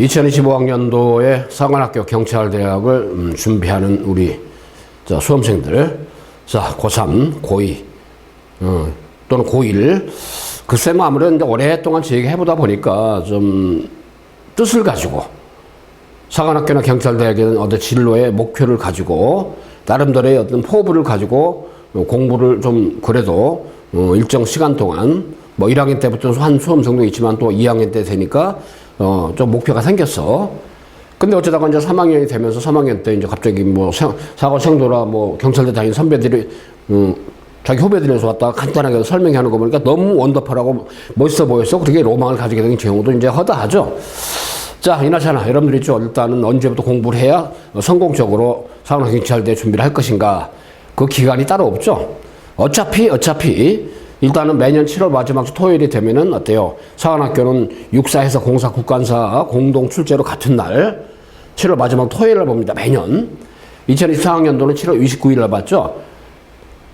2025학년도에 상관학교 경찰대학을 준비하는 우리 수험생들, 자, 고3, 고2, 또는 고1, 글쎄 뭐 아무래도 이제 오랫동안 제 얘기 해보다 보니까 좀 뜻을 가지고 사관학교나 경찰대학에는 어떤 진로의 목표를 가지고 나름대로의 어떤 포부를 가지고 공부를 좀 그래도 일정 시간 동안 뭐 1학년 때부터 한 수험생도 있지만 또 2학년 때 되니까 좀 목표가 생겼어. 근데 어쩌다가 이제 3학년이 되면서 3학년 때 이제 갑자기 뭐 사관생도라 뭐 경찰대 다니는 선배들이 자기 후배들에서 왔다가 간단하게 설명해 하는 거 보니까 너무 원더풀하고 멋있어 보였어. 그렇게 로망을 가지게 된 경우도 이제 허다하죠. 자, 이나저나 여러분들이 있죠. 일단은 언제부터 공부를 해야 성공적으로 사관경찰대 준비를 할 것인가. 그 기간이 따로 없죠. 어차피 일단은 매년 7월 마지막 주 토요일이 되면은 어때요? 사관학교는 육사에서 공사 국관사 공동 출제로 같은 날 7월 마지막 토요일을 봅니다. 매년. 2024학년도는 7월 29일을 봤죠.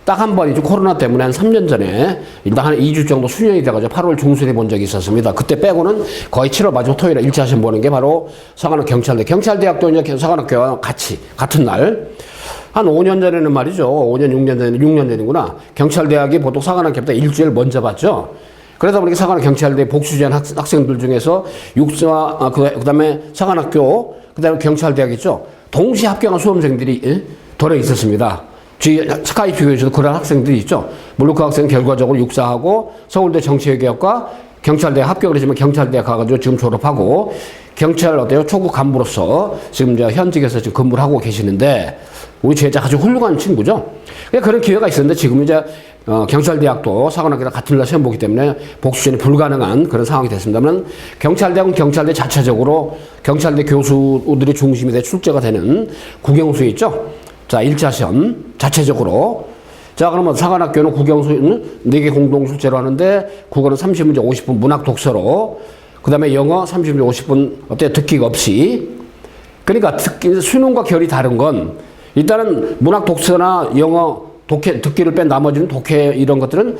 딱 한 번이죠. 코로나 때문에 한 3년 전에 일단 한 2주 정도 수년이 돼가지고 8월 중순에 본 적이 있었습니다. 그때 빼고는 거의 7월 마지막 토요일에 1차 시험 보는 게 바로 사관학교 경찰대. 경찰대학도 이제 사관학교와 같이, 같은 날. 한 5년 전에는 말이죠. 5년, 6년 전에는 6년 전이구나. 경찰대학이 보통 사관학교보다 일주일 먼저 봤죠. 그러다 보니까 사관학교 경찰대 복수전 학생들 중에서 육사, 그 다음에 사관학교, 그 다음에 경찰대학 있죠. 동시에 합격한 수험생들이 덜어 있었습니다. 스카이프 교육에서도 그런 학생들이 있죠. 물론 그 학생은 결과적으로 육사하고 서울대 정치외교학과 경찰대 합격을 했지만 경찰대 가가지고 지금 졸업하고 경찰 어때요? 초급 간부로서 지금 이제 현직에서 지금 근무를 하고 계시는데 우리 제자 아주 훌륭한 친구죠. 그런 기회가 있었는데 지금 이제 경찰대학도 사관학교랑 같은 날 시험 보기 때문에 복수전이 불가능한 그런 상황이 됐습니다만 경찰대학은 경찰대 자체적으로 경찰대 교수들이 중심이 돼 출제가 되는 국영수 있죠. 자, 1차 시험 자체적으로. 자, 그러면 사관학교는 국영수는 4개 공동 출제로 하는데 국어는 30문제 50분 문학 독서로, 그 다음에 영어 30문제 50분 어때요? 듣기가 없이. 그러니까 수능과 결이 다른 건 일단은 문학 독서나 영어 독해, 듣기를 뺀 나머지는 독해 이런 것들은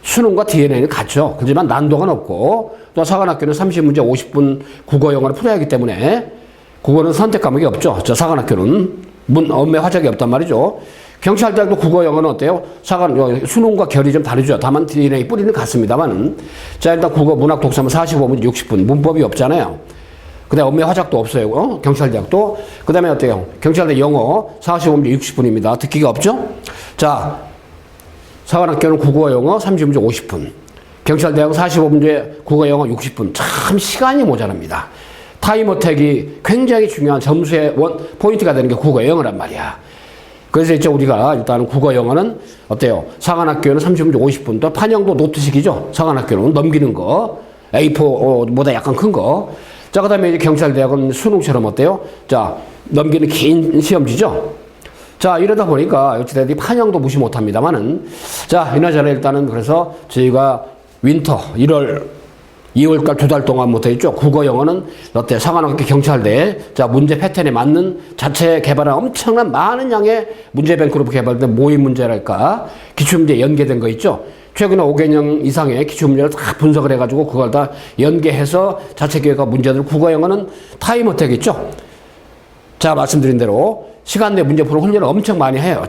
수능과 DNA는 같죠. 그렇지만 난도가 높고 또 사관학교는 30문제 50분 국어 영어를 풀어야 하기 때문에 국어는 선택 과목이 없죠. 저 사관학교는 엄매 화작이 없단 말이죠. 경찰대학도 국어 영어는 어때요? 수능과 결이 좀 다르죠. 다만 DNA 뿌리는 같습니다만은. 자, 일단 국어 문학 독서면 45문제 60분 문법이 없잖아요. 그 다음에 엄매 화작도 없어요. 경찰대학도. 그 다음에 어때요? 경찰대 영어 45문제 60분입니다. 듣기가 없죠? 자, 사관학교는 국어 영어 30문제 50분. 경찰대학은 45문제 국어 영어 60분. 참 시간이 모자랍니다. 타임어택이 굉장히 중요한 점수의 포인트가 되는 게 국어 영어란 말이야. 그래서 이제 우리가 일단 국어 영어는 어때요? 사관학교는 30문제 50분. 또 판형도 노트식이죠. 사관학교는 넘기는 거. A4보다 약간 큰 거. 자, 그 다음에 이제 경찰대학은 수능처럼 어때요? 자, 넘기는 긴 시험지죠. 자, 이러다 보니까 어찌됐든 판형도 무시 못 합니다만은. 자, 이나저나 일단은 그래서 저희가 윈터 2월달 2달 동안 못했죠. 국어 영어는 어때? 사관학교 경찰대. 자, 문제 패턴에 맞는 자체 개발한 엄청난 많은 양의 문제뱅크로 개발된 모의 문제랄까. 기출문제 연계된 거 있죠. 최근에 5개년 이상의 기출문제를 다 분석을 해가지고 그걸 다 연계해서 자체 개혁한 문제들. 국어 영어는 타임어택 있죠. 자, 말씀드린 대로 시간 내 문제 푸는 훈련을 엄청 많이 해요.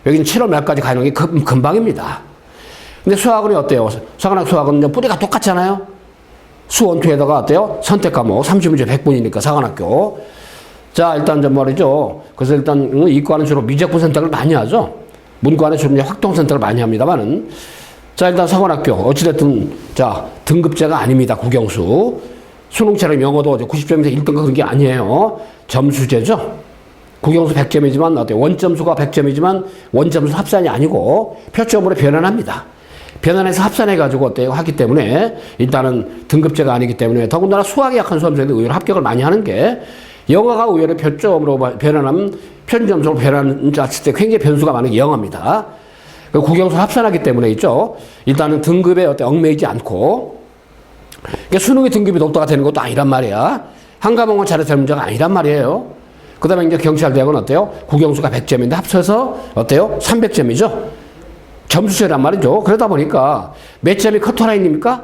여기는 7월 말까지 가는 게 금방입니다. 근데 수학은 어때요? 사관학교 수학은 뿌리가 똑같잖아요. 수원투에다가 어때요? 선택 과목 30문제 100분이니까 사관학교. 자, 일단 좀 말이죠. 그래서 일단 이과는 주로 미적분 선택을 많이 하죠. 문과는 주로 확통 선택을 많이 합니다만은. 자, 일단 사관학교 어찌됐든 자, 등급제가 아닙니다. 국영수. 수능처럼 영어도 90점에서 1등급 그런 게 아니에요. 점수제죠. 국영수 100점이지만 어때요? 원점수가 100점이지만 원점수 합산이 아니고 표점으로 변환합니다. 변환해서 합산해가지고 어때요? 하기 때문에 일단은 등급제가 아니기 때문에 더군다나 수학이 약한 수험생들이 의외로 합격을 많이 하는 게 영어가 의외로 표점으로 변환하면 편점수로 변환했을 때 굉장히 변수가 많은 게 영어입니다. 국영수 합산하기 때문에 있죠. 일단은 등급에 얽매이지 않고 그러니까 수능의 등급이 높다가 되는 것도 아니란 말이야. 한 과목만 잘해서 되는 문제가 아니란 말이에요. 그 다음에 이제 경찰대학은 어때요? 국영수가 100점인데 합쳐서 어때요? 300점이죠. 점수제란 말이죠. 그러다 보니까 몇 점이 커트라인입니까?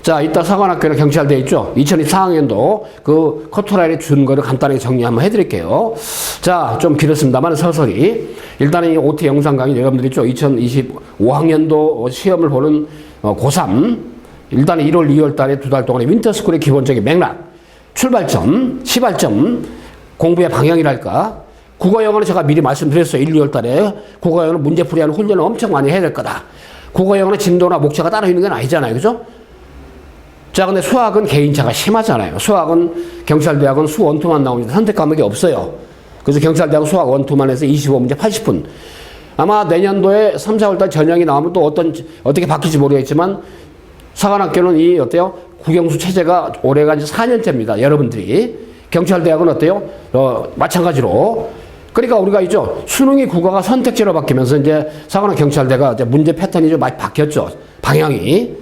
자, 이따 사관학교는 경찰대 있죠? 2024학년도 그 커트라인에 준 거를 간단하게 정리 한번 해드릴게요. 자, 좀 길었습니다만 서서히. 일단은 이 OT 영상 강의 여러분들 있죠? 2025학년도 시험을 보는 고3. 일단은 1월, 2월 달에 2달 동안의 윈터스쿨의 기본적인 맥락, 출발점, 시발점, 공부의 방향이랄까. 국어 영어는 제가 미리 말씀드렸어요. 1, 2월 달에. 국어 영어는 문제풀이하는 훈련을 엄청 많이 해야 될 거다. 국어 영어는 진도나 목차가 따로 있는 건 아니잖아요. 그죠? 자, 근데 수학은 개인차가 심하잖아요. 수학은 경찰대학은 수 원투만 나오는데 선택 과목이 없어요. 그래서 경찰대학은 수학 원투만 해서 25문제 80분. 아마 내년도에 3, 4월달 전형이 나오면 또 어떻게 바뀔지 모르겠지만 사관학교는 이 어때요? 국영수 체제가 올해가 이제 4년째입니다. 여러분들이. 경찰대학은 어때요? 마찬가지로. 그러니까 우리가 있죠. 수능이 국어가 선택제로 바뀌면서 이제 사관학 경찰대가 이제 문제 패턴이 좀 많이 바뀌었죠. 방향이.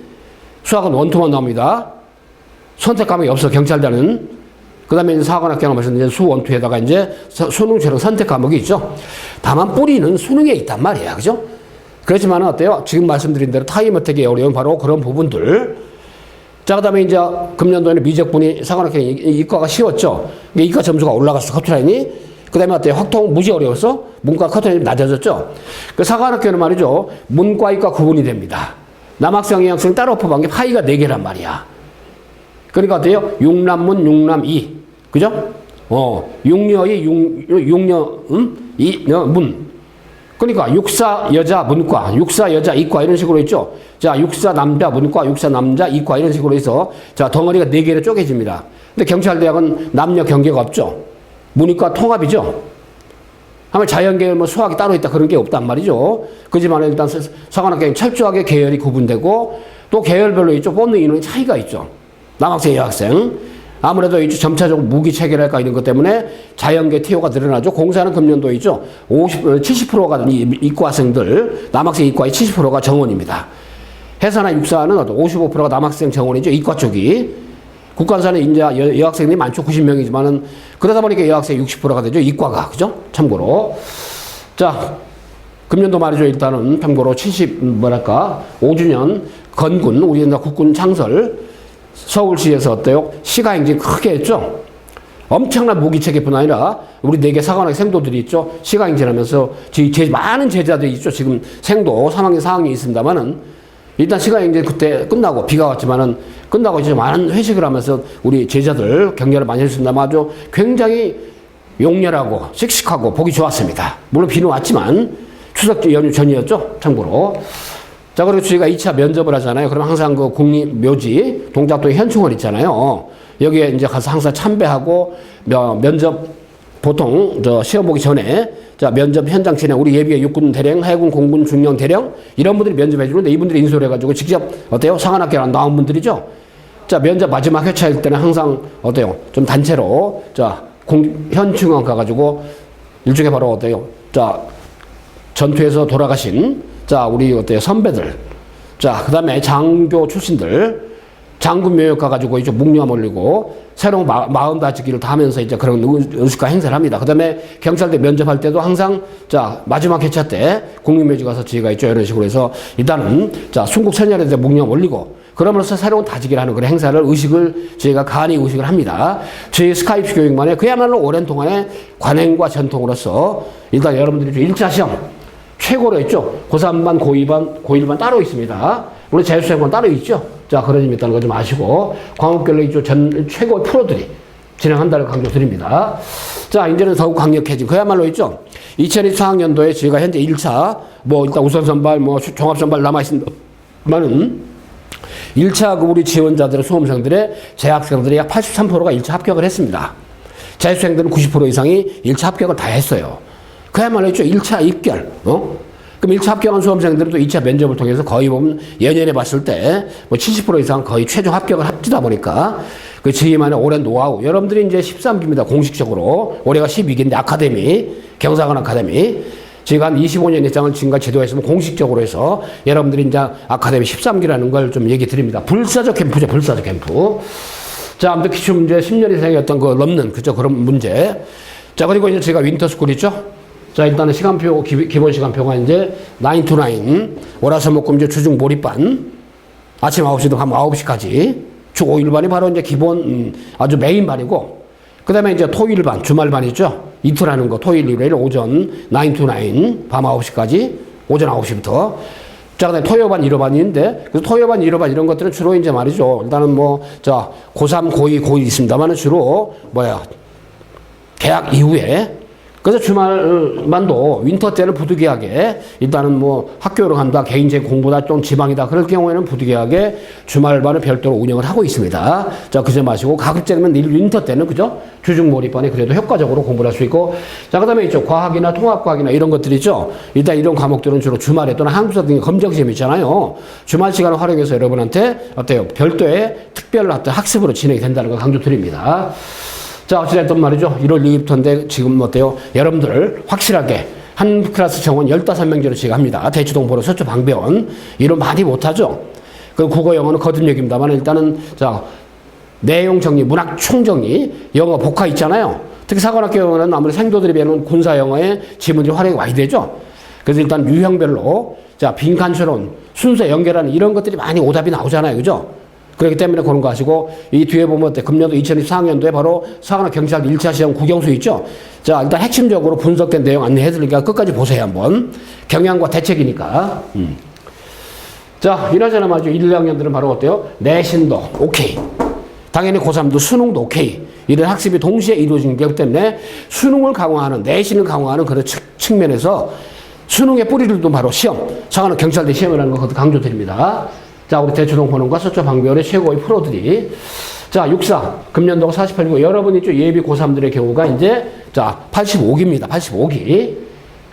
수학은 원투만 나옵니다. 선택 과목이 없어, 경찰대는. 그 다음에 이제 사관학교는 이제 수 원투에다가 이제 수능처럼 선택 과목이 있죠. 다만 뿌리는 수능에 있단 말이야. 그죠? 그렇지만은 어때요? 지금 말씀드린 대로 타임어택이 어려운 바로 그런 부분들. 자, 그 다음에 이제 금년도에는 미적분이 사관학교 이과가 쉬웠죠. 이과 점수가 올라갔어, 커트라인이. 그 다음에 어때요? 확통 무지 어려웠어? 문과 커트라인이 낮아졌죠. 그 사관학교는 말이죠. 문과, 이과 구분이 됩니다. 남학생, 여학생 따로 뽑은 게 파이가 4개란 말이야. 그러니까 어때요? 육남문, 육남이. 그죠? 육녀이, 문. 그러니까 육사 여자 문과, 육사 여자 이과 이런 식으로 있죠. 자, 육사 남자 문과, 육사 남자 이과 이런 식으로 해서 자, 덩어리가 4개로 쪼개집니다. 근데 경찰대학은 남녀 경계가 없죠. 문이과 통합이죠. 하면 자연계열 뭐 수학이 따로 있다 그런 게 없단 말이죠. 그지만 일단 사관학교는 철저하게 계열이 구분되고 또 계열별로 있죠. 뽑는 인원이 차이가 있죠. 남학생, 여학생. 아무래도 이제 점차적으로 무기 체계랄까 이런 것 때문에 자연계 TO가 늘어나죠. 공사는 금년도 있죠. 70%가 이과생들, 남학생 이과의 70%가 정원입니다. 해사나 육사는 55%가 남학생 정원이죠. 이과 쪽이. 국관사는 이제 여학생들이 많죠. 90명이지만은 그러다 보니까 여학생 60%가 되죠. 이과가. 그죠? 참고로. 자, 금년도 말이죠. 일단은 참고로 5주년 건군, 우리나라 국군 창설, 서울시에서 어때요? 시가행진 크게 했죠. 엄청난 무기체계뿐 아니라 우리 4개 사관학 생도들이 있죠. 시가행진하면서 많은 제자들이 있죠. 지금 생도 3학년, 4학년이 있습니다만은 일단 시가행진 그때 끝나고 비가 왔지만은 끝나고 이제 많은 회식을 하면서 우리 제자들 격려를 많이 했습니다만 아주 굉장히 용렬하고 씩씩하고 보기 좋았습니다. 물론 비는 왔지만 추석 연휴 전이었죠. 참고로. 자, 그리고 저희가 2차 면접을 하잖아요. 그럼 항상 그 국립묘지 동작도에 현충원 있잖아요. 여기에 이제 가서 항상 참배하고 면접 보통 시험 보기 전에 자, 면접 현장 진행 우리 예비의 육군 대령, 해군 공군 중령 대령 이런 분들이 면접해 주는데 이분들이 인솔해 가지고 직접 어때요? 사관학교 나온 분들이죠. 자, 면접 마지막 회차일 때는 항상 어때요? 좀 단체로 자, 현충원 가 가지고 일종의 바로 어때요? 자, 전투에서 돌아가신 자, 우리 어때요? 선배들. 자, 그 다음에 장교 출신들. 장군 묘역 가가지고 이제 묵념 올리고 새로운 마음 다지기를 다 하면서 이제 그런 의식과 행사를 합니다. 그 다음에 경찰대 면접할 때도 항상 자, 마지막 회차 때 국립묘지 가서 저희가 있죠. 이런 식으로 해서 일단은 자, 순국 천년에 대해 묵념 올리고 그러면서 새로운 다지기를 하는 그런 행사를 의식을 저희가 간이 의식을 합니다. 저희 스카이프 교육만에 그야말로 오랜 동안의 관행과 전통으로서 일단 여러분들이 1차 시험 최고로 있죠. 고3반, 고2반, 고1반 따로 있습니다. 물론 재수생관 따로 있죠. 자, 그런 의미 있다는 거 좀 아시고, 과목별로 있죠. 최고의 프로들이 진행한다는 강조 드립니다. 자, 이제는 더욱 강력해진, 그야말로 있죠. 2024학년도에 저희가 현재 1차, 뭐, 일단 우선선발, 뭐, 종합선발 남아있습니다만은, 1차 그 우리 지원자들의 수험생들의 재학생들의 약 83%가 1차 합격을 했습니다. 재수생들은 90% 이상이 1차 합격을 다 했어요. 그야말로 있죠. 1차 입결. 그럼 1차 합격한 수험생들은 또 2차 면접을 통해서 거의 보면 예년에 봤을 때 뭐 70% 이상 거의 최종 합격을 합치다 보니까 그 저희만의 오랜 노하우. 여러분들이 이제 13기입니다. 공식적으로. 올해가 12기인데 아카데미, 경사관 아카데미. 저희가 한 25년 이상을 지금까지 지도했으면 공식적으로 해서 여러분들이 이제 아카데미 13기라는 걸 좀 얘기 드립니다. 불사조 캠프죠. 불사조 캠프. 자, 아무튼 기출문제 10년 이상이었던 그 넘는, 그죠? 그런 문제. 자, 그리고 이제 제가 윈터스쿨 있죠? 자, 일단은 시간표, 기본 시간표가 이제 9 to 9, 월화수목금 이제 주중 몰입반. 아침 9시부터 밤 9시까지. 주 5일반이 바로 이제 기본, 아주 메인반이고, 그 다음에 이제 토일반, 주말반 있죠? 이틀 하는 거, 토일, 일요일, 오전 9 to 9, 밤 9시까지, 오전 9시부터. 자, 그 다음에 토요반, 일요반이 있는데, 그래서 토요반, 일요반 이런 것들은 주로 이제 말이죠. 일단은 뭐, 자, 고3, 고2, 고1 있습니다만은 주로, 개학 이후에, 그래서 주말만도 윈터 때는 부득이하게 일단은 뭐 학교로 간다, 개인적 공부다, 좀 지방이다. 그럴 경우에는 부득이하게 주말반을 별도로 운영을 하고 있습니다. 자, 그저 마시고 가급적이면 윈터 때는 그죠? 주중몰입반에 그래도 효과적으로 공부를 할 수 있고. 자, 그 다음에 있죠. 과학이나 통합과학이나 이런 것들 있죠. 일단 이런 과목들은 주로 주말에 또는 한국사 등의 검정 시험이 있잖아요. 주말 시간을 활용해서 여러분한테 어때요? 별도의 특별 학습으로 진행이 된다는 거 강조드립니다. 자, 어찌됐든 말이죠. 1월 2일부터인데 지금 어때요? 여러분들 확실하게 한 클래스 정원 15명제로 진행합니다. 대치동 보러 서초 방배원. 이런 많이 못하죠. 그 국어 영어는 거듭얘기입니다만 일단은 자, 내용 정리, 문학 총정리, 영어 복화 있잖아요. 특히 사관학교 영어는 아무래도 생도들이 배우는 군사 영어의 지문이 활용이 많이 되죠. 그래서 일단 유형별로 자, 빈칸처럼 순서 연결하는 이런 것들이 많이 오답이 나오잖아요. 그죠? 그렇기 때문에 그런 거 하시고, 이 뒤에 보면 금년도 2024학년도에 바로 사관학 경찰 1차 시험 국영수 있죠? 자, 일단 핵심적으로 분석된 내용 안내해드리니까 끝까지 보세요, 한번. 경향과 대책이니까. 자, 이나저나 말이죠. 1, 2학년들은 바로 어때요? 내신도 오케이. 당연히 고3도 수능도 오케이. 이런 학습이 동시에 이루어지는 거기 때문에 수능을 강화하는, 내신을 강화하는 그런 측면에서 수능의 뿌리를 둔 바로 시험, 사관학 경찰대 시험이라는 거 강조드립니다. 자, 우리 대치동 보는과 서초 방배원의 최고의 프로들이. 자, 육사, 금년도가 48기고, 여러분 있죠? 예비 고3들의 경우가 이제, 자, 85기입니다. 85기.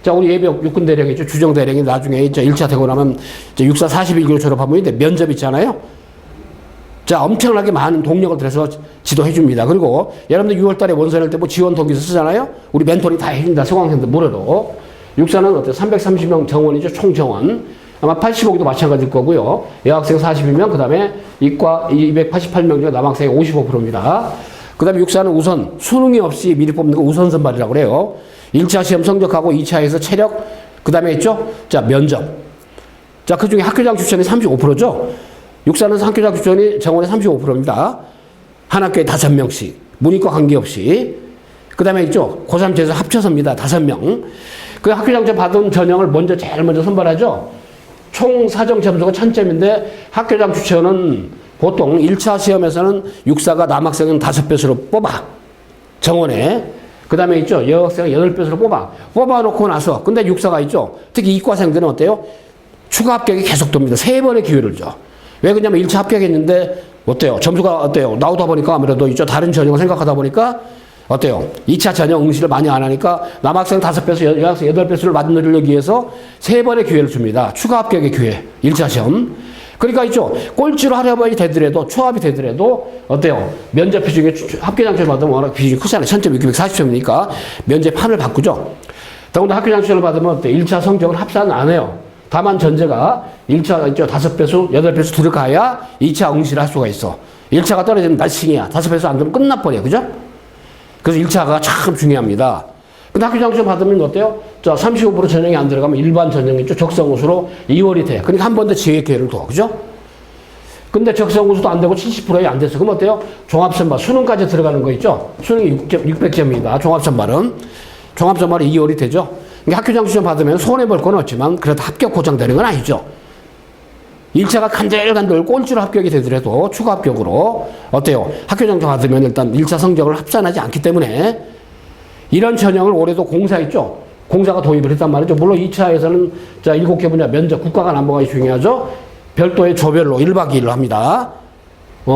자, 우리 예비 육군 대령이 있죠? 주정 대령이 나중에 이제 1차 되고 나면 이제 육사 41기로 졸업하면 이제 면접 있잖아요? 자, 엄청나게 많은 동력을 들여서 지도해 줍니다. 그리고 여러분들 6월 달에 원서낼 때 뭐 지원 동기서 쓰잖아요? 우리 멘토링 다 해준다. 수강생들 무료로. 육사는 어때요? 330명 정원이죠? 총 정원. 아마 85기도 마찬가지일 거고요. 여학생 40이면 그 다음에 이과 288명 중에 남학생이 55%입니다. 그 다음에 육사는 우선 수능이 없이 미리 뽑는 거 우선 선발이라고 그래요. 1차 시험 성적하고 2차에서 체력, 그 다음에 있죠? 자, 면접. 자, 그 중에 학교장 추천이 35%죠? 육사는 학교장 추천이 정원의 35%입니다. 한 학교에 5명씩. 문이과 관계없이. 그 다음에 있죠? 고3 제에서 합쳐서입니다. 5명. 그 학교장 추천 받은 전형을 제일 먼저 선발하죠? 총 사정 점수가 1000점인데 학교장 추천은 보통 1차 시험에서는 육사가 남학생은 5배수로 뽑아. 정원에. 그 다음에 있죠. 여학생은 8배수로 뽑아. 뽑아놓고 나서. 근데 육사가 있죠. 특히 이과생들은 어때요? 추가 합격이 계속 돕니다. 3번의 기회를 줘. 왜 그러냐면 1차 합격했는데 어때요? 점수가 어때요? 나오다 보니까 아무래도 있죠. 다른 전형을 생각하다 보니까 어때요? 2차 전형 응시를 많이 안 하니까 남학생 5배수, 여학생 8배수를 만들기 위해서 3번의 기회를 줍니다. 추가 합격의 기회. 1차 시험. 그러니까 있죠. 꼴찌로 하려고 되더라도, 초합이 되더라도 어때요? 면접 비중에 합격장치를 받으면 워낙 비중이 크잖아요. 1000.640점이니까 면접 판을 바꾸죠. 더군다나 합격장치를 받으면 어때? 1차 성적을 합산 안 해요. 다만 전제가 1차 있죠. 5배수, 8배수 들어가야 2차 응시를 할 수가 있어. 1차가 떨어지면 날싱이야. 5배수 안 되면 끝나버려. 그죠? 그래서 1차가 참 중요합니다. 근데 학교장치 받으면 어때요? 자, 35% 전형이 안 들어가면 일반 전형이 있죠. 적성우수로 2월이 돼. 그러니까 한 번 더 지혜 기회를 둬. 그죠? 근데 적성우수도 안 되고 70%에 안 됐어. 그럼 어때요? 종합선발, 수능까지 들어가는 거 있죠? 수능이 600점입니다. 종합선발은. 종합선발이 2월이 되죠? 그러니까 학교장치 받으면 손해볼 건 없지만 그래도 합격 보장되는 건 아니죠. 1차가 간들간들 꼴찌로 합격이 되더라도 추가 합격으로 어때요? 학교장치 받으면 일단 1차 성적을 합산하지 않기 때문에 이런 전형을 올해도 공사 있죠? 공사가 도입을 했단 말이죠. 물론 2차에서는 자, 7개 분야 면접, 국가가 넘버가 중요하죠? 별도의 조별로 1박 2일로 합니다.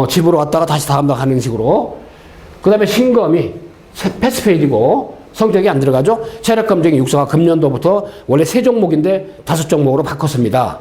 집으로 왔다가 다시 다음 날 가는 식으로. 그 다음에 신검이 패스페이지고 성적이 안 들어가죠? 체력 검증이 육사가 금년도부터 원래 3종목인데 5종목으로 바꿨습니다.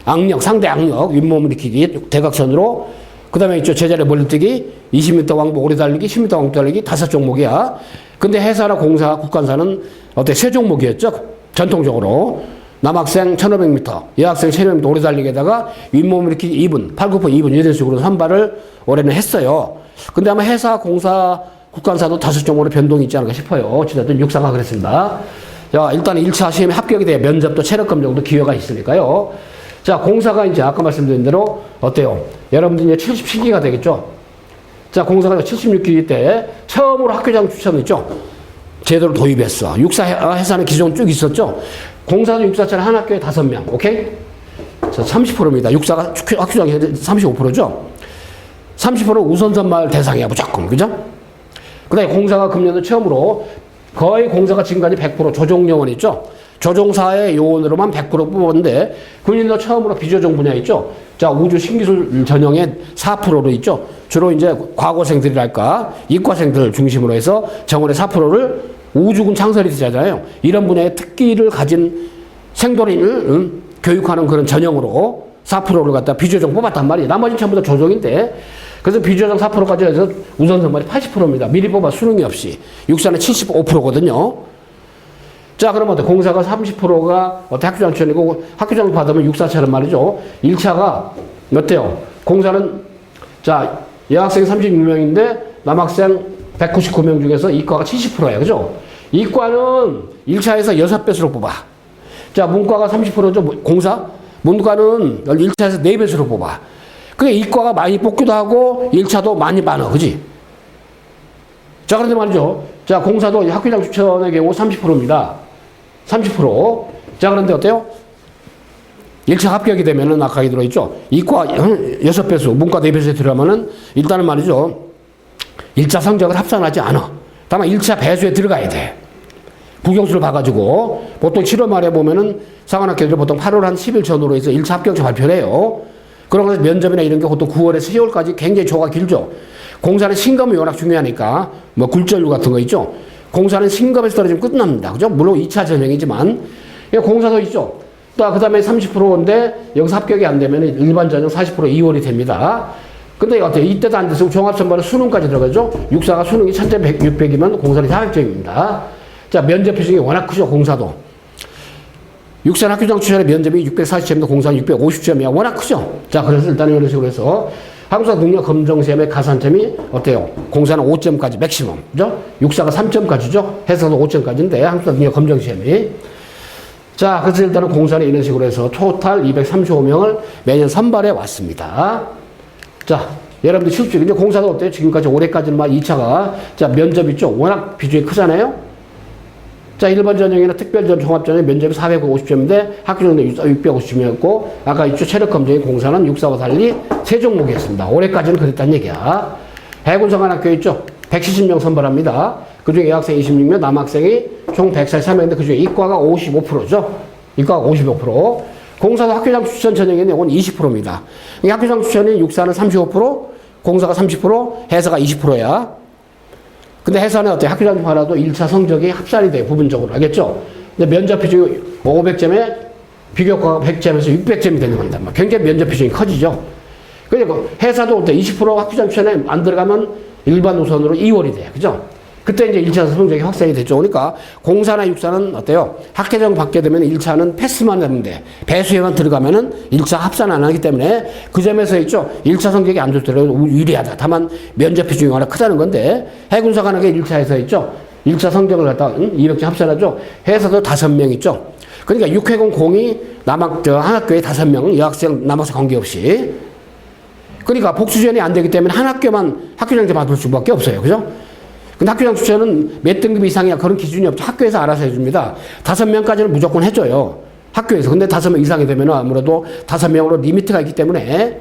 악력, 상대 악력, 윗몸 일으키기, 대각선으로. 그 다음에 있죠. 제자리 멀리뛰기, 20m 왕복 오래 달리기, 10m 왕복 달리기, 5종목이야. 근데 해사나 공사, 국관사는 어때? 3종목이었죠? 전통적으로. 남학생 1500m, 여학생 1500m 오래 달리기에다가 윗몸 일으키기 2분, 8, 9분, 2분 이런 식으로 선발을 올해는 했어요. 근데 아마 해사, 공사, 국관사도 5종목으로 변동이 있지 않을까 싶어요. 어찌됐든 육사가 그랬습니다. 자, 일단 1차 시험에 합격이 돼야 면접도 체력 검정도 기회가 있으니까요. 자, 공사가 이제 아까 말씀드린 대로 어때요? 여러분들 이제 77기가 되겠죠? 자, 공사가 76기 때 처음으로 학교장 추천을 했죠? 제도를 도입했어. 육사 회사는 기존 쭉 있었죠? 공사도 육사처럼 한 학교에 5명, 오케이? 자, 30%입니다. 육사가 학교장이 35%죠? 30% 우선 선발 대상이야, 무조건. 그죠? 그 다음에 공사가 금년도 처음으로 거의 공사가 지금까지 100% 조종 요원 있죠? 조종사의 요원으로만 100% 뽑았는데 군인도 처음으로 비조종 분야 있죠? 자, 우주 신기술 전형의 4%로 있죠? 주로 이제 과거생들이랄까 이과생들 중심으로 해서 정원의 4%를 우주군 창설이 되잖아요. 이런 분야의 특기를 가진 생도린을 교육하는 그런 전형으로 4%를 갖다 비조종 뽑았단 말이에요. 나머지는 전부 다 조종인데 그래서 비조종 4%까지 해서 우선 선발이 80%입니다. 미리 뽑아 수능이 없이. 육사는 75%거든요. 자, 그러면 어때? 공사가 30%가 어때? 학교장 추천이고 학교장 받으면 육사처럼 말이죠. 1차가 어때요? 공사는 자, 여학생 36명인데 남학생 199명 중에서 이과가 70%예요. 그죠? 이과는 1차에서 6배수로 뽑아. 자, 문과가 30%죠. 공사? 문과는 1차에서 4배수로 뽑아. 그게 이과가 많이 뽑기도 하고 1차도 많이 많아. 그지? 자, 그런데 말이죠. 자, 공사도 학교장 추천의 경우 30%입니다. 30%. 자, 그런데 어때요? 1차 합격이 되면은 아까 들어있죠. 이과 6배수, 문과 4배수에 들어가면은 일단은 말이죠. 1차 성적을 합산하지 않아. 다만 1차 배수에 들어가야 돼. 국영수를 봐가지고 보통 7월 말에 보면은 상한학교들이 보통 8월 한 10일 전후로 해서 1차 합격자 발표를 해요. 그러고 나서 면접이나 이런 게 보통 9월에서 10월까지 굉장히 조가 길죠. 공사는 신검이 워낙 중요하니까 뭐 굴전류 같은 거 있죠. 공사는 신검에서 떨어지면 끝납니다. 그죠? 물론 2차 전형이지만 공사도 있죠. 또 그다음에 30%인데 여기서 합격이 안 되면 일반 전형 40% 2월이 됩니다. 근데 어때요? 이때도 안 돼서 종합선발은 수능까지 들어가죠. 육사가 수능이 1100, 600이면 공사는 400점입니다. 자, 면접 비중이 워낙 크죠. 공사도. 육사는 학교장 추천의 면접이 640점인데 공사는 650점이야. 워낙 크죠. 자, 그래서 일단 이런 식으로 해서 한국사 능력 검정 시험의 가산점이 어때요? 공사는 5점까지 맥시멈. 그죠? 육사가 3점까지죠. 해서도 5점까지인데 한국사 능력 검정 시험이. 자, 그래서 일단은 공사는 이런 식으로 해서 토탈 235명을 매년 선발해 왔습니다. 자, 여러분들 실습 이제 공사도 어때요? 지금까지 올해까지는 막 2차가 자, 면접 있죠? 워낙 비중이 크잖아요. 자, 일반 전형이나 특별 종합 전형 면접이 450점인데 학교 전형 650점이었고 아까 있죠? 체력 검정의 공사는 육사와 달리 3종목이었습니다. 올해까지는 그랬다는 얘기야. 해군성안학교 있죠? 170명 선발합니다. 그중에 여학생 26명, 남학생이 총 143명인데 그중에 이과가 55%죠. 이과가 55%. 공사도 학교장 추천 전형에는 이건 20%입니다. 이 학교장 추천이 육사는 35%, 공사가 30%, 해사가 20%야. 근데 해사는 어때요? 학교장 받아도 1차 성적이 합산이 돼요. 부분적으로. 알겠죠? 근데 면접 비중이 500점에 비교과가 100점에서 600점이 되는 겁니다. 굉장히 면접 비중이 커지죠. 그러니까 해사도 어때? 20% 학교장 추천에 안 들어가면 일반 우선으로 2월이 돼요. 그죠? 그때 이제 1차 성적이 확산이 됐죠. 그러니까 공사나 육사는 어때요? 학교장 받게 되면 1차는 패스만 하면 돼. 배수에만 들어가면은 1차 합산 안 하기 때문에 그 점에서 있죠. 1차 성적이 안 좋더라도 유리하다. 다만 면접 비중이 워낙 크다는 건데 해군사가 하는 게 1차에서 있죠. 1차 성적을 갖다 200점 합산하죠. 해서도 5명 있죠. 그러니까 6회공 공이 한 학교에 5명, 여학생, 남학생 관계없이. 그러니까 복수전이 안 되기 때문에 한 학교만 학교장제 받을 수밖에 없어요. 그죠? 근데 학교장 추천은 몇 등급 이상이야 그런 기준이 없죠. 학교에서 알아서 해줍니다. 5명까지는 무조건 해줘요. 학교에서. 근데 5명 이상이 되면 아무래도 5명으로 리미트가 있기 때문에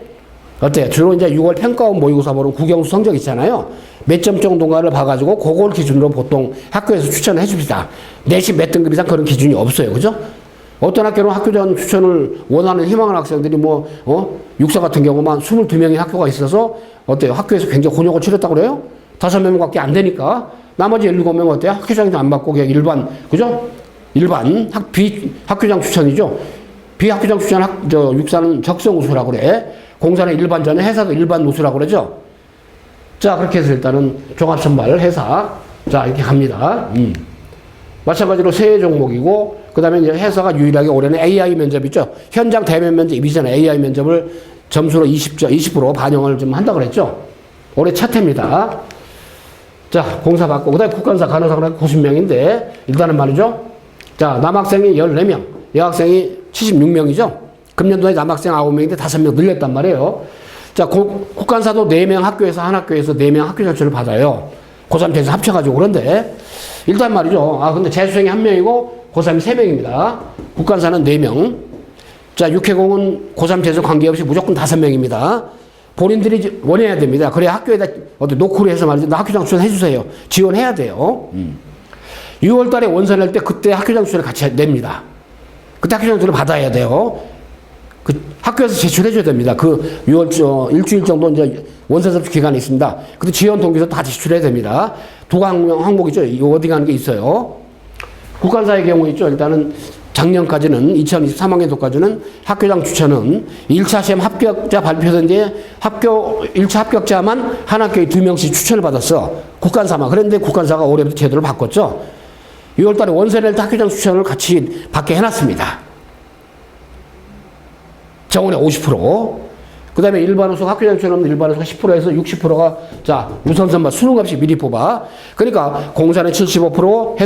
어때요? 주로 이제 6월 평가원 모의고사 보는 국영수 성적 있잖아요. 몇 점 정도인가를 봐가지고 그걸 기준으로 보통 학교에서 추천을 해줍니다. 내신 몇 등급 이상 그런 기준이 없어요. 그죠? 어떤 학교는 학교장 추천을 원하는 희망하는 학생들이 육사 같은 경우만 22명의 학교가 있어서 어때요? 학교에서 굉장히 곤욕을 치렀다고 그래요? 5명밖에 안 되니까 나머지 17명 어때요? 학교장도 안 받고 그냥 일반, 그죠? 일반 학교장 추천이죠. 비학교장 추천 육사는 적성 우수라고 그래. 공사는 일반 전형, 해사도 일반 우수라고 그러죠. 자, 그렇게 해서 일단은 종합선발 해사. 자, 이렇게 갑니다. 마찬가지로 세 종목이고, 그 다음에 이제 해사가 유일하게 올해는 AI 면접 있죠. 현장 대면 면접 이전에 AI 면접을 점수로 20% 반영을 좀 한다고 그랬죠. 올해 첫 해입니다. 자, 공사 받고, 그 다음에 국간사, 간호사가 90명인데, 일단은 말이죠. 자, 남학생이 14명, 여학생이 76명이죠. 금년도에 남학생 9명인데 5명 늘렸단 말이에요. 자, 국간사도 4명 학교에서 한 학교에서 4명 학교 자체를 받아요. 고3 재수 합쳐가지고. 그런데 일단 말이죠. 근데 재수생이 1명이고 고3이 3명입니다. 국간사는 4명. 자, 육해공은 고3 재수 관계없이 무조건 5명입니다. 본인들이 원해야 됩니다. 그래야 학교에다 노크를 해서 말이죠. 나 학교장 추천 해주세요. 지원해야 돼요. 6월 달에 원서 낼 때 그때 학교장 추천을 같이 냅니다. 그때 학교장 추천을 받아야 돼요. 그 학교에서 제출해줘야 됩니다. 그 6월 일주일 정도 이제 원서 접수 기간이 있습니다. 그때 지원 동기서 다 제출해야 됩니다. 두 항목 있죠. 이 어디 가는 게 있어요. 국간사의 경우 있죠. 일단은 작년까지는 2023학년도까지는 학교장 추천은 1차 시험 합격자 발표된 뒤에 1차 합격자만 한 학교에 2명씩 추천을 받았어. 국간사만. 그런데 국간사가 올해부터 제도를 바꿨죠. 6월 달에 원서 낼 때 학교장 추천을 같이 받게 해놨습니다. 정원의 50%. 그 다음에 일반 호수가 학교장 추천 없는 일반 호수가 10%에서 60%가 자, 우선 선발 수능 없이 미리 뽑아. 그러니까 공사는 75%,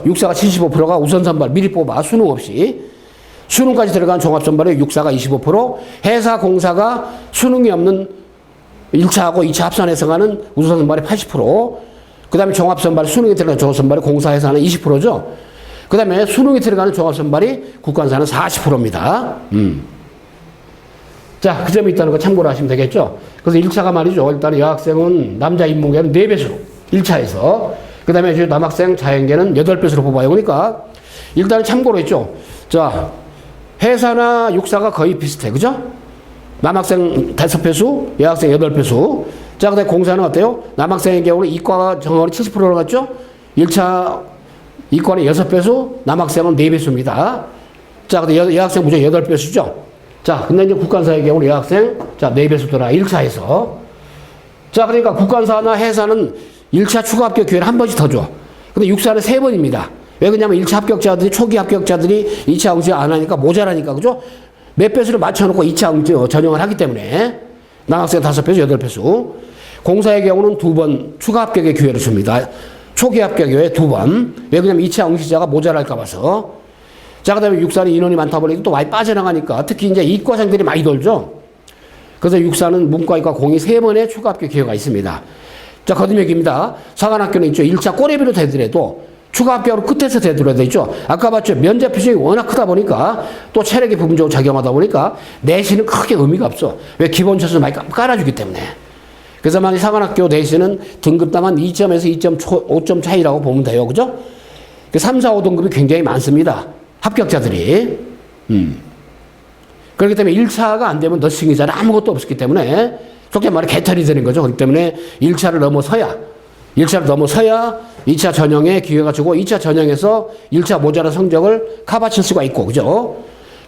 육사가 75%가 우선 선발 미리 뽑아. 수능 없이. 수능까지 들어간 종합 선발에 육사가 25%, 해사 공사가 수능이 없는 1차하고 2차 합산해서 가는 우선 선발이 80%, 그 다음에 종합 선발 수능에 들어간 종합 선발이 공사 해사는 20%죠. 그 다음에 수능에 들어가는 종합 선발이 국간사는 40%입니다. 자, 그 점이 있다는 거 참고로 하시면 되겠죠. 그래서 1차가 말이죠. 일단 여학생은 남자 인문계는 4배수로 1차에서 그 다음에 남학생 자연계는 8배수로 뽑아요. 그러니까 일단 참고로 했죠. 자, 해사나 육사가 거의 비슷해. 그죠? 남학생 5배수, 여학생 8배수. 자, 근데 공사는 어때요? 남학생의 경우는 이과 정원이 70%로 갔죠? 1차 이과는 6배수, 남학생은 4배수입니다. 자, 근데 여학생 무조건 8배수죠? 자, 근데 이제 국간사의 경우는 여학생, 자, 4배수더라, 1차에서. 자, 그러니까 국간사나 해사는 1차 추가 합격 기회를 한 번씩 더 줘. 근데 육사는 3번입니다. 왜 그러냐면 1차 합격자들이, 초기 합격자들이 2차 응시 안 하니까 모자라니까, 그죠? 몇 배수를 맞춰놓고 2차 응시 전형을 하기 때문에. 남학생 5배수, 8배수. 공사의 경우는 2번 추가 합격의 기회를 줍니다. 초기 합격 기회 2번. 왜 그러냐면 2차 응시자가 모자랄까 봐서. 자, 그 다음에 육사는 인원이 많다 보니까 또 많이 빠져나가니까 특히 이제 이과생들이 많이 돌죠. 그래서 육사는 문과이과 공이 3번의 추가 합격 기회가 있습니다. 자, 거듭 얘기입니다. 사관학교는 있죠. 1차 꼬레비로 되더라도 추가 합격으로 끝에서 되더라도 있죠. 아까 봤죠. 면접 비중이 워낙 크다 보니까 또 체력이 부분적으로 작용하다 보니까 내신은 크게 의미가 없어. 왜 기본 점수 많이 깔아주기 때문에. 그래서 만약 사관학교 내신은 등급당 2점에서 2.5점 차이라고 보면 돼요. 그죠? 3, 4, 5등급이 굉장히 많습니다. 합격자들이. 그렇기 때문에 1차가 안 되면 너싱이잖아. 아무것도 없었기 때문에 속된 말에 개털이 되는 거죠. 그렇기 때문에 1차를 넘어서야 2차 전형에 기회가 주고 2차 전형에서 1차 모자란 성적을 커버칠 수가 있고, 그죠?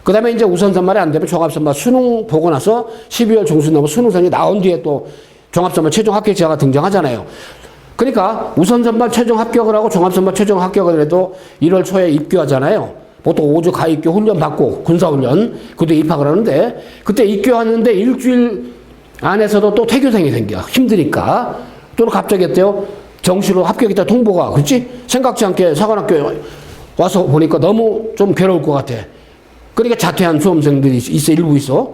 그 다음에 이제 우선 선발이 안 되면 종합선발 수능 보고 나서 12월 중순 넘어 수능선이 나온 뒤에 또 종합선발 최종 합격자가 등장하잖아요. 그러니까 우선 선발 최종 합격을 하고 종합 선발 최종 합격을 해도 1월 초에 입교하잖아요. 보통 5주 가입교 훈련 받고 군사훈련 그때 입학을 하는데 그때 입교하는데 일주일 안에서도 또 퇴교생이 생겨. 힘드니까. 또는 갑자기 어때요? 정시로 합격했다 통보가. 그렇지? 생각지 않게 사관학교에 와서 보니까 너무 좀 괴로울 것 같아. 그러니까 자퇴한 수험생들이 있어. 일부 있어.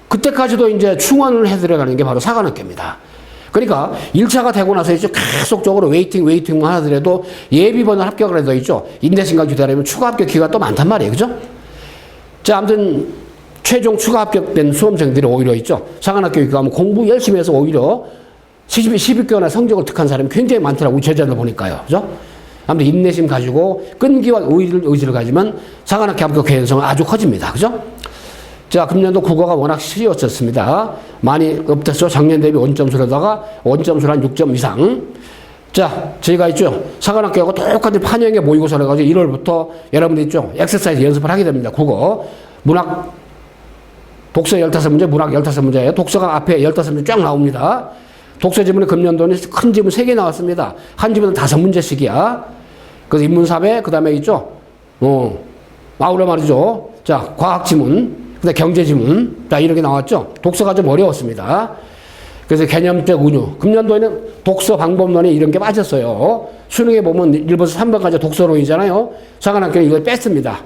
그때까지도 이제 충원을 해드려가는 게 바로 사관학교입니다. 그러니까 1차가 되고 나서 이제 계속적으로 웨이팅만 하더라도 예비번을 합격을 해도 있죠. 인내심과 기다리면 추가 합격 기회가 또 많단 말이에요. 그죠? 자, 아무튼 최종 추가 합격된 수험생들이 오히려 있죠. 사관학교 가면 공부 열심히 해서 오히려 12개월나 성적을 득한 사람이 굉장히 많더라고요. 우리 제자들 보니까요. 그죠? 아무튼 인내심 가지고 끈기와 의지를 가지면 사관학교 합격 가능성은 아주 커집니다. 그죠? 자, 금년도 국어가 워낙 쉬웠었습니다. 많이 없었죠. 작년 대비 원점수로다가 원점수로 한 6점 이상. 자, 저희가 있죠. 사관학교하고 똑같이 판형에 모의고사를 해가지고 1월부터 여러분들 있죠. 엑서사이즈 연습을 하게 됩니다. 국어. 문학, 독서 15문제, 문학 15문제예요. 독서가 앞에 15문제 쫙 나옵니다. 독서 지문이 금년도는 큰 지문 3개 나왔습니다. 한 지문은 5문제씩이야. 그래서 인문사회, 그 다음에 있죠. 아우라 말이죠. 자, 과학 지문. 근데 경제 지문, 자, 이렇게 나왔죠? 독서가 좀 어려웠습니다. 그래서 개념적 운유. 금년도에는 독서 방법론에 이런 게 빠졌어요. 수능에 보면 1번에서 3번까지 독서론이잖아요. 사관학교는 이걸 뺐습니다.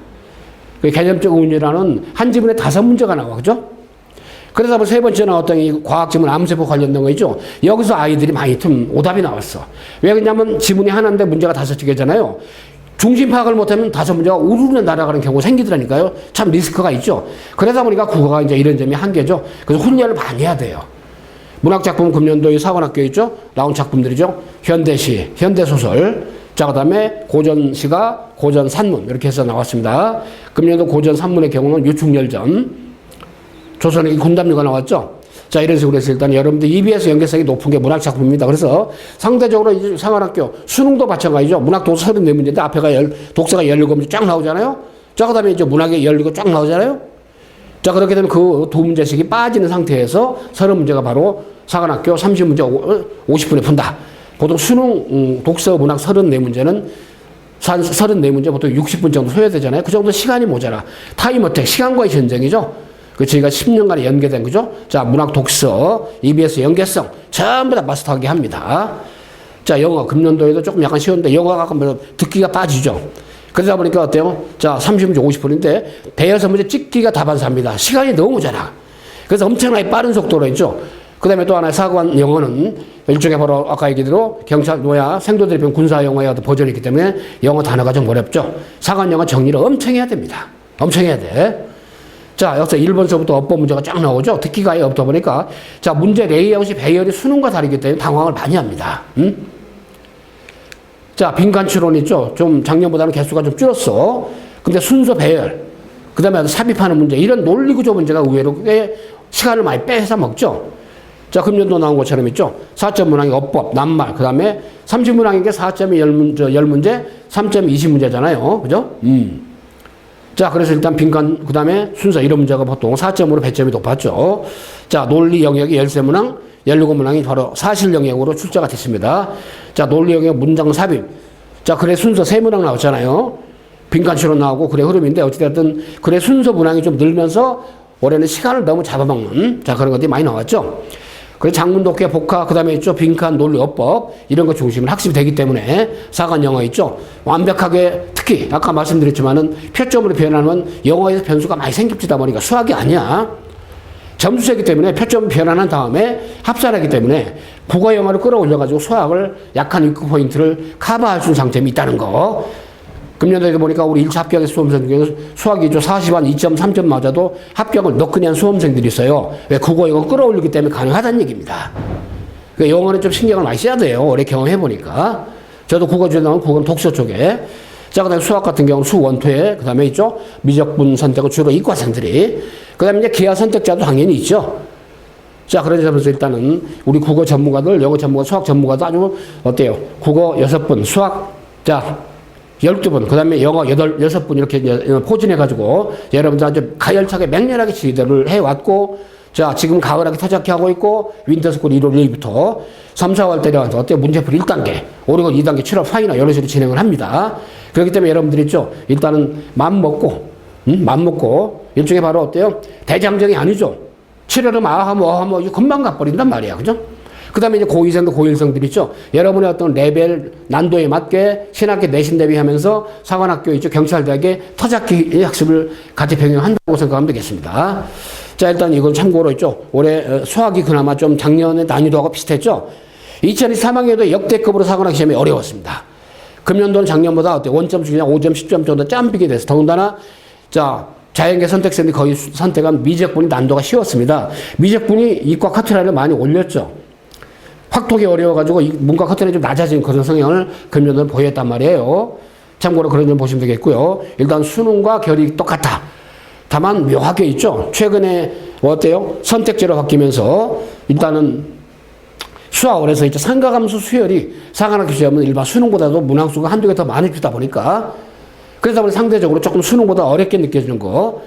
그 개념적 운이라는 한 지문에 5문제가 나와. 그죠? 그러다 보니 세 번째 나왔던 이 과학지문 암세포 관련된 거 있죠? 여기서 아이들이 많이 좀 오답이 나왔어. 왜 그러냐면 지문이 하나인데 문제가 5개잖아요. 중심 파악을 못하면 5문제가 우르르 날아가는 경우가 생기더라니까요. 참 리스크가 있죠. 그러다 보니까 국어가 이제 이런 점이 한계죠. 그래서 훈련을 많이 해야 돼요. 문학작품 금년도에 사관학교 있죠? 나온 작품들이죠. 현대시, 현대소설, 자, 그 다음에 고전시가, 고전산문, 이렇게 해서 나왔습니다. 금년도 고전산문의 경우는 유충열전, 조선의 군담류가 나왔죠. 자, 이런 식으로 해서 일단 여러분들 EBS 연계성이 높은 게 문학작품입니다. 그래서 상대적으로 이제 상관학교 수능도 마찬가지죠. 문학 독서 34문제인데 앞에가 독서가 17문제 쫙 나오잖아요. 자, 그 다음에 이제 문학이 17개 쫙 나오잖아요. 자, 그렇게 되면 그 2문제씩이 빠지는 상태에서 30문제가 바로 사관학교 30문제 50분에 푼다. 보통 수능 독서 문학 34문제는 34문제 보통 60분 정도 소요되잖아요. 그 정도 시간이 모자라. 타임 어택, 시간과의 전쟁이죠. 그 저희가 10년간에 연계된 거죠. 자, 문학 독서, EBS 연계성 전부 다 마스터하게 합니다. 자, 영어 금년도에도 조금 약간 쉬웠는데 영어가 가끔 듣기가 빠지죠. 그러다 보니까 어때요? 자, 30문제 50분인데 대여섯 문제 찍기가 다반사입니다. 시간이 너무 모자라. 그래서 엄청나게 빠른 속도로 있죠. 그 다음에 또 하나의 사관 영어는 일종의 바로 아까 얘기대로 경찰, 노야, 생도들이 배운 군사 영어의 어떤 버전이 있기 때문에 영어 단어가 좀 어렵죠. 사관 영어 정리를 엄청 해야 됩니다. 엄청 해야 돼. 자, 여기서 1번서부터 어법 문제가 쫙 나오죠. 듣기가 아예 없다 보니까. 자, 문제 레이아웃이 배열이 수능과 다르기 때문에 당황을 많이 합니다. 자, 빈칸 추론 있죠. 좀 작년보다는 개수가 좀 줄었어. 근데 순서 배열, 그 다음에 삽입하는 문제, 이런 논리구조 문제가 의외로 꽤 시간을 많이 빼서 먹죠. 자, 금년도 나온 것처럼 있죠. 4점 문항이 어법, 낱말, 그 다음에 30문항인 게 4점이 10문제, 3점이 20문제잖아요. 그죠? 자, 그래서 일단 빈칸, 그 다음에 순서 이런 문제가 보통 4점으로 배점이 높았죠. 자, 논리 영역이 13문항, 17문항이 바로 사실 영역으로 출제가 됐습니다. 자, 논리 영역 문장 삽입. 자, 글의 순서 3문항 나왔잖아요. 빈칸 추론 나오고 글의 흐름인데 어찌됐든 글의 순서 문항이 좀 늘면서 올해는 시간을 너무 잡아먹는, 자, 그런 것들이 많이 나왔죠. 그래서 장문 독해 복화, 그 다음에 있죠. 빈칸 논리 어법, 이런 것 중심으로 학습이 되기 때문에 사관 영어 있죠. 완벽하게, 특히 아까 말씀드렸지만은 표점으로 표현하면 영어에서 변수가 많이 생깁니다 보니까 수학이 아니야. 점수제이기 때문에 표점 변환한 다음에 합산하기 때문에 국어 영어를 끌어올려가지고 수학을 약한 위크 포인트를 커버할 수 있는 장점이 있다는 거. 금년도에 보니까 우리 1차 합격의 수험생 중에 수학이 40한 2.3점 맞아도 합격을 넣거니 한 수험생들이 있어요. 왜? 국어 영어 끌어올리기 때문에 가능하다는 얘기입니다. 그러니까 영어는 좀 신경을 많이 써야 돼요. 오래 경험해보니까. 저도 국어 중에 나온 국어는 독서 쪽에. 자, 그 다음에 수학 같은 경우는 수 원투에, 그 다음에 있죠. 미적분 선택은 주로 이과생들이. 그 다음에 이제 기하 선택자도 당연히 있죠. 자, 그러면서 일단은 우리 국어 전문가들, 영어 전문가, 수학 전문가도 아주 어때요? 국어 6분, 수학, 자, 12분, 그 다음에 영어 6분 이렇게 포진해가지고 여러분들 아주 가열차게 맹렬하게 지휘를 해왔고, 자, 지금 가을하게 터잡게 하고 있고, 윈터스쿨 1월 1일부터 3, 4월 때려가지고 어때요? 문제풀이 1단계, 오리건 2단계, 출합 파이널 이런 식으로 진행을 합니다. 그렇기 때문에 여러분들이 있죠. 일단은 맘 먹고 일종의 바로 어때요? 대장정이 아니죠. 7월은 아하모 이거 금방 가버린단 말이야. 그죠? 그 다음에 이제 고2생도 고1생들 있죠. 여러분의 어떤 레벨, 난도에 맞게 신학기 내신 대비하면서 사관학교 있죠. 경찰대학의 터잡기 학습을 같이 병행한다고 생각하면 되겠습니다. 자, 일단 이건 참고로 있죠. 올해 수학이 그나마 좀 작년에 난이도하고 비슷했죠. 2023학년도 역대급으로 사관학교 시험이 어려웠습니다. 금년도는 작년보다 어때? 원점 중에 5점, 10점 정도 짬비게 돼서 더군다나 자, 자연계 선택생들이 거의 선택한 미적분이 난도가 쉬웠습니다. 미적분이 이과 커트라인을 많이 올렸죠. 확톡이 어려워가지고 문과 커트라인이 좀 낮아진 그런 성향을 금년도는 보였단 말이에요. 참고로 그런 점 보시면 되겠고요. 일단 수능과 결이 똑같다. 다만 묘하게 있죠. 최근에 어때요? 선택제로 바뀌면서 일단은 수학원에서 이제 상가감수 수열이 사관학교 시험은 일반 수능보다도 문항수가 한두 개 더 많이 주다 보니까 그러다 보니 상대적으로 조금 수능보다 어렵게 느껴지는 거.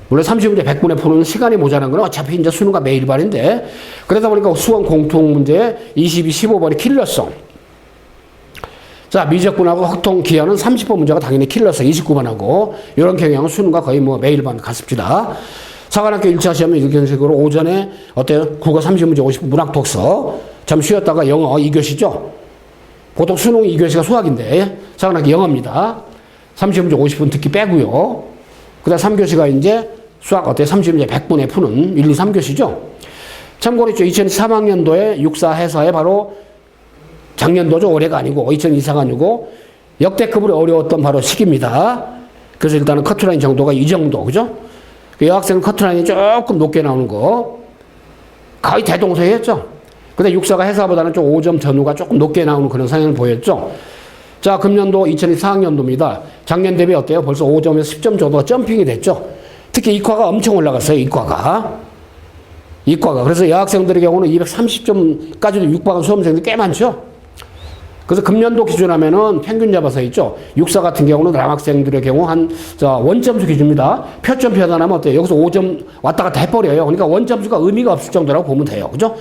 물론 30문제 100분에 푸는 시간이 모자란 건 어차피 이제 수능과 매일반인데 그러다 보니까 수원 공통 문제 22, 15번이 킬러성. 자, 미적분하고 확통 기하는 30번 문제가 당연히 킬러성 29번하고 이런 경향은 수능과 거의 뭐 매일반 같습니다. 사관학교 1차 시험은 이런 식으로 오전에 어때요? 국어 30문제 50분 문학 독서 잠 쉬었다가 영어 2교시죠. 보통 수능 2교시가 수학인데 사관학교 영어입니다. 30문제 50분 듣기 빼고요. 그 다음 3교시가 이제 수학 어때요? 30일 100분의 푸는 1, 2, 3교시죠. 참고로 있죠. 2003학년도에 육사 해사에 바로 작년도죠. 올해가 아니고 2024가 아니고 역대급으로 어려웠던 바로 시기입니다. 그래서 일단은 커트라인 정도가 이 정도, 그죠? 여학생 커트라인이 조금 높게 나오는 거 거의 대동소이했죠. 근데 육사가 해사보다는 좀 5점 전후가 조금 높게 나오는 그런 성향을 보였죠. 자, 금년도 2024학년도입니다. 작년 대비 어때요? 벌써 5점에서 10점 정도가 점핑이 됐죠. 특히 이과가 엄청 올라갔어요. 이과가. 그래서 여학생들의 경우는 230점까지도 육박한 수험생들이 꽤 많죠. 그래서 금년도 기준하면은 평균 잡아서 있죠. 육사 같은 경우는 남학생들의 경우 원점수 기준입니다. 표점 변환하면 어때요? 여기서 5점 왔다 갔다 해버려요. 그러니까 원점수가 의미가 없을 정도라고 보면 돼요. 그죠?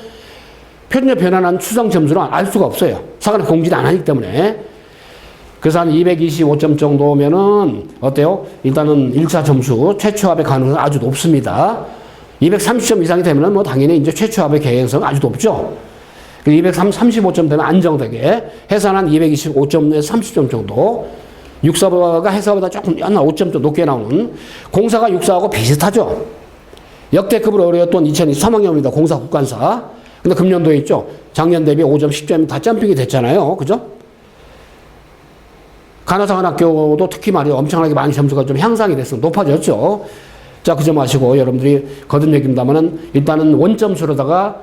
표점 변환한 추정 점수는 알 수가 없어요. 사관에 공지를 안 하기 때문에. 그래서 한 225점 정도면은 어때요? 일단은 1차 점수 최초 합의 가능성이 아주 높습니다. 230점 이상이 되면은 뭐 당연히 이제 최초 합의 개연성은 아주 높죠. 235점 되면 안정되게 해산한 225점에서 30점 정도. 육사가 해사보다 조금 한 5점 좀 높게 나오는 공사가 육사하고 비슷하죠. 역대급으로 어려웠던 2023학년입니다. 공사 국관사. 근데 금년도에 있죠. 작년 대비 5점, 10점이 다 점핑이 됐잖아요. 그죠? 간호사관학교도 특히 말이에요. 엄청나게 많이 점수가 좀 향상이 됐어. 높아졌죠. 자, 그 점 아시고 여러분들이 거듭 얘기입니다만은 일단은 원점수로다가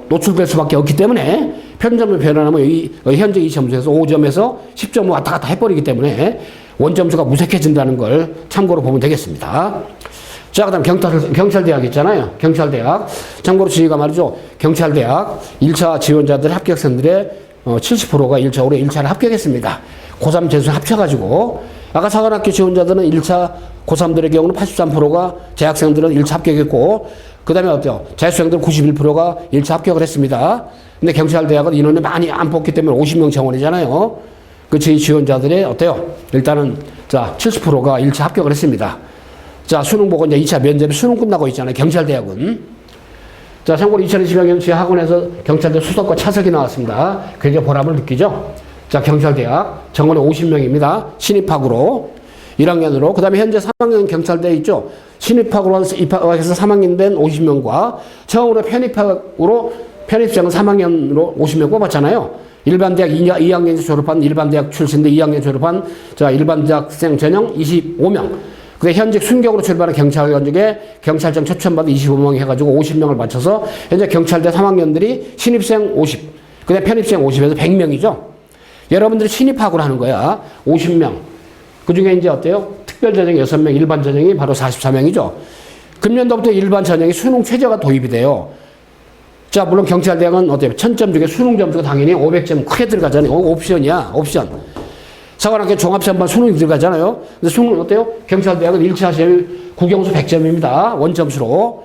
노출될 수밖에 없기 때문에 편점을 변환하면 현재 이 점수에서 5점에서 10점 왔다 갔다 해버리기 때문에 원점수가 무색해진다는 걸 참고로 보면 되겠습니다. 자, 그 다음 경찰대학 있잖아요. 경찰대학. 참고로 저희가 말이죠. 경찰대학 1차 지원자들 합격생들의 70%가 1차 올해 1차를 합격했습니다. 고3 재수 합쳐가지고 아까 사관학교 지원자들은 1차 고3들의 경우는 83%가 재학생들은 1차 합격했고 그 다음에 어때요? 재수생들 91%가 1차 합격을 했습니다. 근데 경찰대학은 인원이 많이 안 뽑기 때문에 50명 정원이잖아요. 그 저희 지원자들의 어때요? 일단은 자 70%가 1차 합격을 했습니다. 자 수능 보고 이제 2차 면접이 수능 끝나고 있잖아요. 경찰대학은. 자 참고로 2020학년 제 학원에서 경찰대 수석과 차석이 나왔습니다. 굉장히 보람을 느끼죠. 자 경찰대학 정원이 50명입니다. 신입학으로 1학년으로 그 다음에 현재 3학년 경찰대 있죠. 신입학으로 입학해서 3학년 된 50명과 처음으로 편입생은 3학년으로 50명 뽑았잖아요. 일반대학 2학년 졸업한 일반대학 출신들 2학년 졸업한 자 일반대학생 전형 25명. 근데 현직 순경으로 출발한 경찰관직에 경찰청 초청받은 25명 해가지고 50명을 맞춰서 현재 경찰대 3학년들이 신입생 50, 그다음 편입생 50에서 100명이죠. 여러분들이 신입학으로 하는 거야. 50명. 그 중에 이제 어때요? 특별 전형이 6명, 일반 전형이 바로 44명이죠. 금년도부터 일반 전형이 수능 최저가 도입이 돼요. 자, 물론 경찰대학은 어때요? 1000점 중에 수능 점수가 당연히 500점 크게 들어가잖아요. 옵션이야, 옵션. 사관학교 종합시험반 수능이 들어가잖아요. 근데 수능 어때요? 경찰대학은 1차 시험 국영수 100점입니다. 원점수로.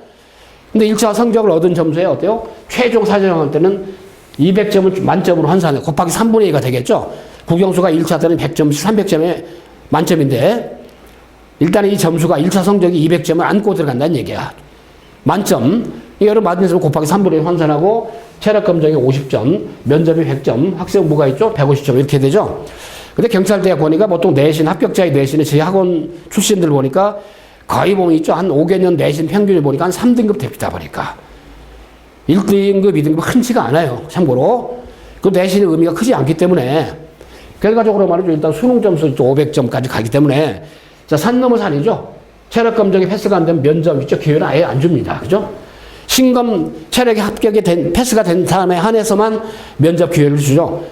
근데 1차 성적을 얻은 점수에 어때요? 최종 사전형할 때는 200점을 만점으로 환산해요. 곱하기 3분의 2가 되겠죠? 국영수가 1차 때는 100점씩 300점에 만점인데, 일단 이 점수가 1차 성적이 200점을 안고 들어간다는 얘기야. 만점. 이거를 맞은 점 곱하기 3분의 2 환산하고, 체력 검정이 50점, 면접이 100점, 학생부가 있죠? 150점 이렇게 되죠? 근데 경찰대학 보니까 보통 내신, 합격자의 내신을 저희 학원 출신들 보니까 거의 보면 있죠? 한 5개년 내신 평균을 보니까 한 3등급 됩니다, 보니까. 1등급, 2등급 흔치가 않아요. 참고로. 그 내신의 의미가 크지 않기 때문에. 결과적으로 말이죠. 일단 수능 점수 500점까지 가기 때문에. 자, 산 넘어 산이죠. 체력 검정이 패스가 안 되면 면접 있죠. 기회는 아예 안 줍니다. 그죠? 신검 체력이 합격이 패스가 된 다음에 한해서만 면접 기회를 주죠.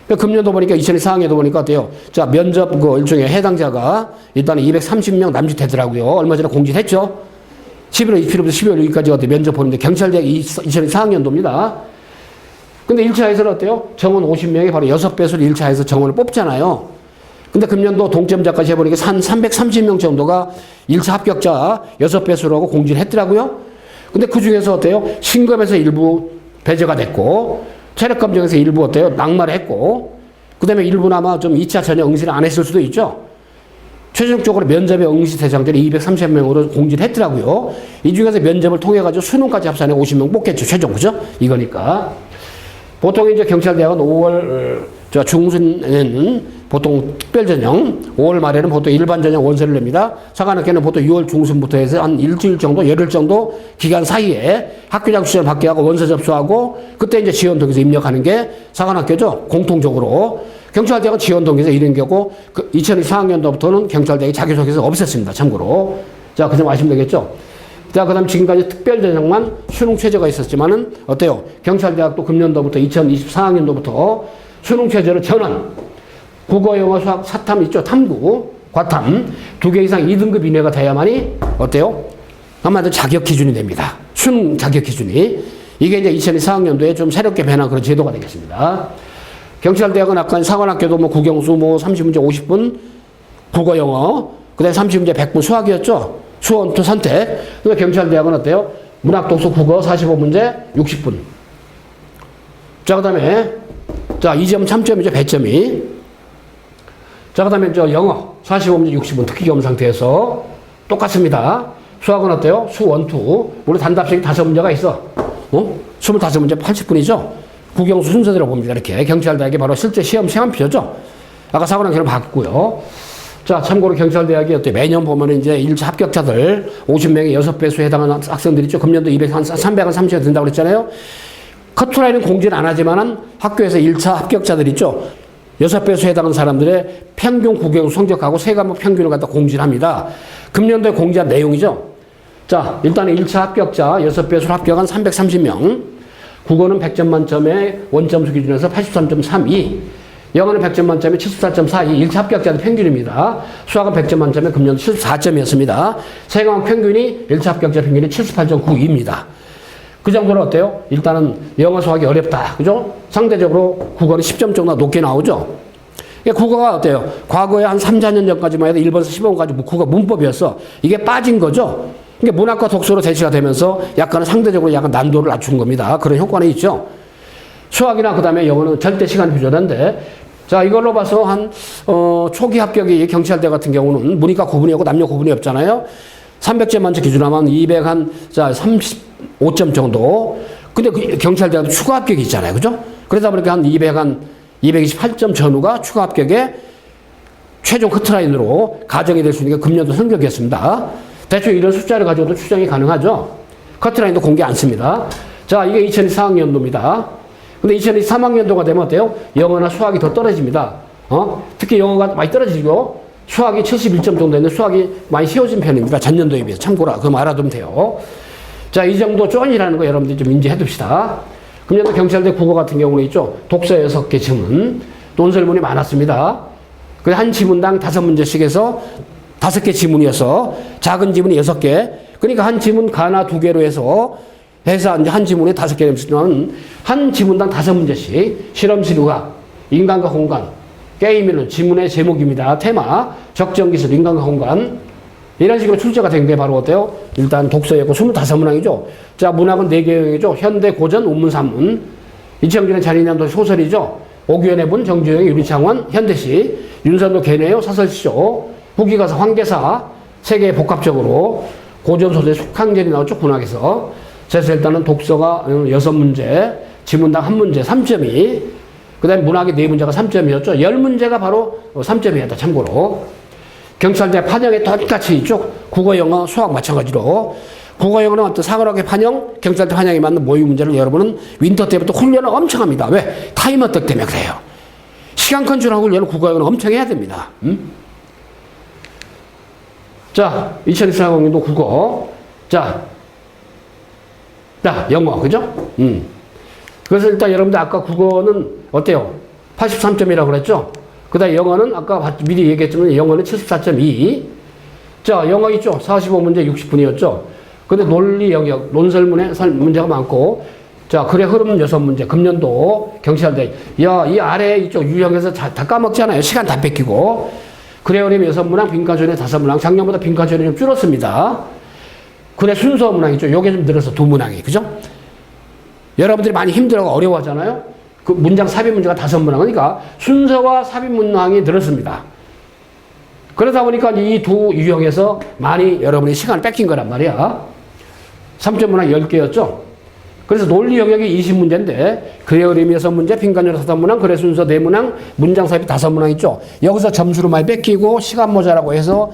금년도 보니까 2024학년도 보니까 어때요? 자, 면접 그 일종의 해당자가 일단 230명 남짓되더라고요. 얼마 전에 공지를 했죠. 11월 27일부터 12월 6일까지 어때 면접 보는데 경찰대학 2024학년도입니다. 근데 1차에서는 어때요? 정원 50명이 바로 6배수로 1차에서 정원을 뽑잖아요. 근데 금년도 동점자까지 해보니까 한 330명 정도가 1차 합격자 6배수라고 공지를 했더라고요. 근데 그 중에서 어때요? 신검에서 일부 배제가 됐고, 체력검정에서 일부 어때요? 낙마를 했고, 그 다음에 일부는 아마 좀 2차 전혀 응시를 안 했을 수도 있죠. 최종적으로 면접의 응시 대상자를 230명으로 공지를 했더라고요. 이 중에서 면접을 통해가지고 수능까지 합산해 50명 뽑겠죠. 최종, 그죠? 이거니까. 보통 이제 경찰대학은 5월 자, 중순에는 보통 특별전형, 5월 말에는 보통 일반전형 원서를 냅니다. 사관학교는 보통 6월 중순부터 해서 한 일주일 정도, 열흘 정도 기간 사이에 학교장 추천을 받게 하고 원서 접수하고 그때 이제 지원동에서 입력하는 게 사관학교죠. 공통적으로. 경찰대학은 지원동에서 이런 경우 2024학년도부터는 경찰대학이 자기소개서 없앴습니다. 참고로. 자, 그 점 아시면 되겠죠. 자, 그 다음 지금까지 특별전형만 수능 최저가 있었지만은 어때요? 경찰대학도 금년도부터 2024학년도부터 수능 최저를 전원 국어, 영어, 수학, 사탐 있죠? 탐구, 과탐 2개 이상 2등급 이내가 돼야만이 어때요? 한마디로 자격 기준이 됩니다. 수능 자격 기준이. 이게 이제 2024학년도에 좀 새롭게 변한 그런 제도가 되겠습니다. 경찰대학은 아까 사관학교도 뭐 국영수 뭐 30문제 50분, 국어, 영어, 그 다음에 30문제 100분 수학이었죠? 수원투 선택. 근데 경찰대학은 어때요? 문학, 독서, 국어 45문제 60분. 자, 그 다음에 자, 2점 3점이죠. 배점이. 자, 그 다음에 저 영어 45문제 60분 특기 겸 상태에서 똑같습니다. 수학은 어때요? 수원투. 우리 단답식이 5문제가 있어. 25문제 80분이죠. 국영수 순서대로 봅니다. 이렇게. 경찰대학이 바로 실제 시험 시간표죠. 아까 사관학교는 바꿨고요. 자, 참고로 경찰대학이 어때 매년 보면 이제 1차 합격자들 50명의 6배수 해당하는 학생들이 있죠. 금년도 330명 된다고 그랬잖아요. 커트라인은 공지는 안 하지만은 학교에서 1차 합격자들 있죠. 6배수 해당하는 사람들의 평균 국영수 성적하고 세 과목 평균을 갖다 공지를 합니다. 금년도에 공지한 내용이죠. 자, 일단은 1차 합격자 6배수로 합격한 330명. 국어는 100점 만점에 원점수 기준에서 83.32. 영어는 100점 만점에 74.42. 1차 합격자들 평균입니다. 수학은 100점 만점에 금년 74점이었습니다. 세 과목 평균이 1차 합격자 평균이 78.92입니다. 그 정도는 어때요? 일단은 영어 수학이 어렵다. 그죠? 상대적으로 국어는 10점 정도 높게 나오죠? 그러니까 국어가 어때요? 과거에 한 3, 4년 전까지만 해도 1번에서 10번까지 국어 문법이었어. 이게 빠진 거죠? 그러니까 문학과 독서로 대치가 되면서 약간은 상대적으로 약간 난도를 낮춘 겁니다. 그런 효과는 있죠. 수학이나 그 다음에 영어는 절대 시간이 부족한데, 자, 이걸로 봐서 초기 합격이 경찰대 같은 경우는 문이과 구분이 없고 남녀 구분이 없잖아요. 300점 만점 기준으로 하면 35점 정도. 근데 그 경찰대학도 추가 합격이 있잖아요. 그죠? 그러다 보니까 228점 전후가 추가 합격에 최종 커트라인으로 가정이 될 수 있는 게 금년도 성적이었습니다. 대충 이런 숫자를 가지고도 추정이 가능하죠. 커트라인도 공개 안 씁니다. 자, 이게 2024학년도입니다. 근데 2023학년도가 되면 어때요? 영어나 수학이 더 떨어집니다. 특히 영어가 많이 떨어지고 수학이 71점 정도 되는데 수학이 많이 쉬워진 편입니다. 전년도에 비해서. 참고로 그럼 알아두면 돼요. 자, 이 정도 쪼인이라는 거 여러분들이 좀 인지해 둡시다. 금년도 경찰대 국어 같은 경우는 있죠. 독서 6개 지문, 논설문이 많았습니다. 그래서 한 지문당 5문제씩 해서 5개 지문이어서 작은 지문이 6개. 그러니까 한 지문 가나 2개로 해서 이제 한 지문에 5개 쓰면 한 지문당 5문제씩 실험실 의학, 인간과 공간, 게임이론, 지문의 제목입니다. 테마, 적정기술, 인간과 공간. 이런 식으로 출제가 된 게 바로 어때요? 일단 독서였고 25문항이죠. 자, 문학은 4개형이죠. 현대, 고전, 운문, 산문. 이청준의 잔인한 소설이죠. 오규현의 분, 정주영의 유리창원, 현대시, 윤선도 개네요, 사설시죠. 후기가서 황계사, 3개 복합적으로. 고전소설 숙항전이 나오죠. 문학에서. 그래서 일단은 독서가 6문제, 지문당 1문제 3점이, 그 다음에 문학이 4문제가 3점이었죠. 10문제가 바로 3점이었다. 참고로. 경찰대 판형에 똑같이 있죠. 국어, 영어, 수학 마찬가지로. 국어, 영어는 어떤 사관학교 판형, 경찰대 판형에 맞는 모의 문제를 여러분은 윈터 때부터 훈련을 엄청 합니다. 왜? 타임 어택 때문에 그래요. 시간 컨트롤 훈련을 국어, 영어는 엄청 해야 됩니다. 자, 2024학년도 국어. 자, 영어, 그죠? 그래서 일단 여러분들 아까 국어는 어때요? 83점이라고 그랬죠? 그 다음에 영어는 아까 미리 얘기했지만 영어는 74.2. 자, 영어 있죠? 45문제 60분이었죠? 근데 논리 영역, 논설문에 문제가 많고, 자, 글의 흐름 6문제, 금년도 경찰대. 야, 이 아래 이쪽 유형에서 다 까먹잖아요. 시간 다 뺏기고. 글의 흐름 6문항, 빈칸조례 5문항. 작년보다 빈칸조례 좀 줄었습니다. 글의 순서 문항이죠. 요게 좀 늘어서 2문항이. 그죠? 여러분들이 많이 힘들어하고 어려워하잖아요. 그 문장 삽입 문제가 5문항. 그러니까 순서와 삽입 문항이 늘었습니다. 그러다 보니까 이 두 유형에서 많이 여러분이 시간을 뺏긴 거란 말이야. 3점 문항 10개였죠. 그래서 논리 영역이 20문제인데 글의 의미 6문제, 빈간열 5문항, 글의 순서 4문항, 문장 삽입 5문항 있죠. 여기서 점수를 많이 뺏기고 시간 모자라고 해서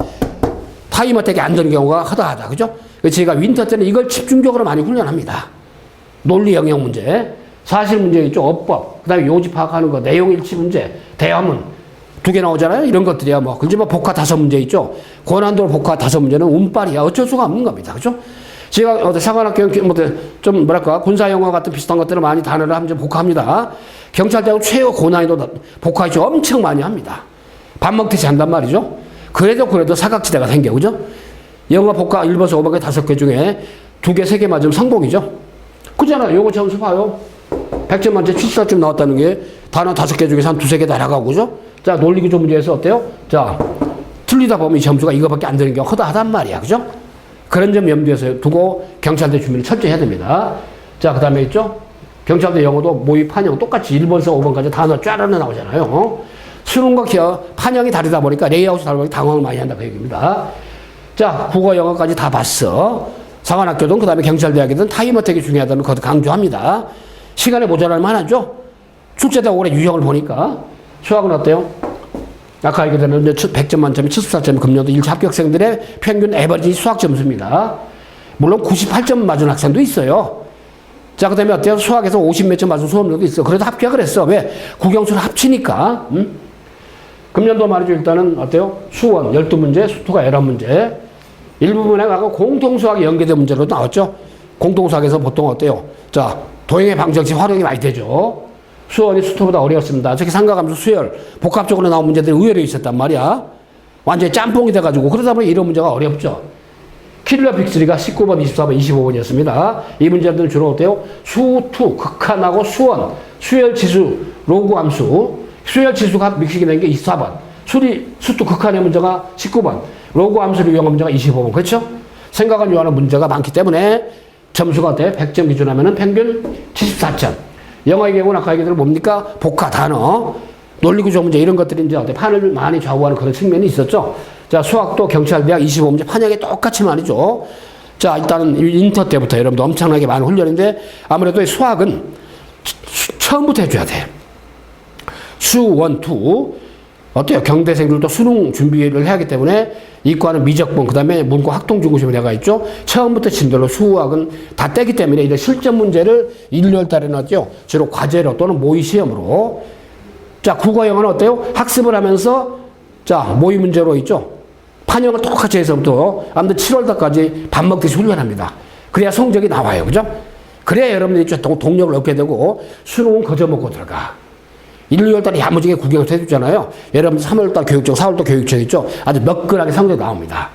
타임 어택이 안 되는 경우가 허다하다. 그죠? 그래서 제가 윈터 때는 이걸 집중적으로 많이 훈련합니다. 논리 영역 문제, 사실 문제 있죠. 어법, 그 다음에 요지 파악하는 거, 내용 일치 문제, 대화문 2개 나오잖아요. 이런 것들이야 뭐. 그렇지만 복화 5문제 있죠. 고난도 복화 5문제는 운빨이야. 어쩔 수가 없는 겁니다. 그죠? 제가 사관학교 좀 뭐랄까 군사영화 같은 비슷한 것들을 많이 단어를 하면 복화합니다. 경찰대학 최고 고난이도 복화 있죠. 엄청 많이 합니다. 밥 먹듯이 한단 말이죠. 그래도 사각지대가 생겨. 그죠? 영어 복화 1번에서 5번까지 5개 중에 2개, 3개 맞으면 성공이죠. 그잖아요. 요거 점수 봐요. 100점 만점에 74점 나왔다는 게 단어 5개 중에서 한 2, 3개 날아가고, 그죠? 자, 논리기조 문제에서 어때요? 자, 틀리다 보면 이 점수가 이거밖에 안 되는 경우가 허다하단 말이야. 그죠? 그런 점 염두에서 두고 경찰대 준비를 철저히 해야 됩니다. 자, 그 다음에 있죠? 경찰대 영어도 모의 판형 똑같이 1번에서 5번까지 단어 쫙 나오잖아요. 수능과 판형이 다르다 보니까 레이아웃이 다르다 보니까 당황을 많이 한다 그 얘기입니다. 자, 국어 영어까지 다 봤어. 사관학교든 그 다음에 경찰대학이든 타임어택이 중요하다는 것도 강조합니다. 시간에 모자랄 만하죠? 출제되고 올해 유형을 보니까. 수학은 어때요? 아까 얘기했던 100점 만점에 74점 금년도 1차 합격생들의 평균 에버리지 수학 점수입니다. 물론 98점 맞은 학생도 있어요. 자, 그 다음에 어때요? 수학에서 50 몇 점 맞은 수험생도 있어. 그래도 합격을 했어. 왜? 국영수를 합치니까. 금년도 말이죠. 일단은 어때요? 수원 12문제, 수투가 11문제. 일부분에 가고 공통수학에 연계된 문제로 나왔죠. 공통수학에서 보통 어때요? 자, 도형의 방정식 활용이 많이 되죠. 수원이 수투보다 어려웠습니다. 특히 삼각함수, 수열, 복합적으로 나온 문제들이 의외로 있었단 말이야. 완전히 짬뽕이 돼가지고. 그러다 보니 이런 문제가 어렵죠. 킬러 빅3가 19번, 24번, 25번이었습니다. 이 문제들은 주로 어때요? 수투, 극한하고 수원, 수열지수, 로그함수, 수열지수가 믹싱이 된 게 24번, 수투 극한의 문제가 19번, 로그함수를 이용한 문제가 25번. 그렇죠? 생각을 요하는 문제가 많기 때문에 점수가 어때요? 100점 기준하면 평균 74점. 영어의 경우는 아까 얘기한 뭡니까? 복화, 단어, 논리구조 문제 이런 것들이 이제 어때 판을 많이 좌우하는 그런 측면이 있었죠. 자, 수학도 경찰대학 25문제 판형이 똑같이 말이죠. 자, 일단은 인터 때부터 여러분들 엄청나게 많은 훈련인데 아무래도 수학은 처음부터 해줘야 돼. 수, 원, 투. 어때요? 경대생들도 수능 준비를 해야 하기 때문에 이과는 미적분, 그 다음에 문과 학동중심이 되어 있죠. 처음부터 진도로 수학은 다 떼기 때문에 이런 실전 문제를 1, 2월 달에 놨죠. 주로 과제로 또는 모의 시험으로. 자, 국어 영어는 어때요? 학습을 하면서 자, 모의 문제로 있죠. 판형을 똑같이 해서부터 아무튼 7월 달까지 밥 먹듯이 훈련합니다. 그래야 성적이 나와요. 그죠? 그래야 여러분들이 좀 동력을 얻게 되고 수능은 거저 먹고 들어가. 1, 2월 달에 야무지게 구경을 해주잖아요. 여러분 3월 달 교육청, 4월 달 교육청 있죠. 아주 매끈하게 성적이 나옵니다.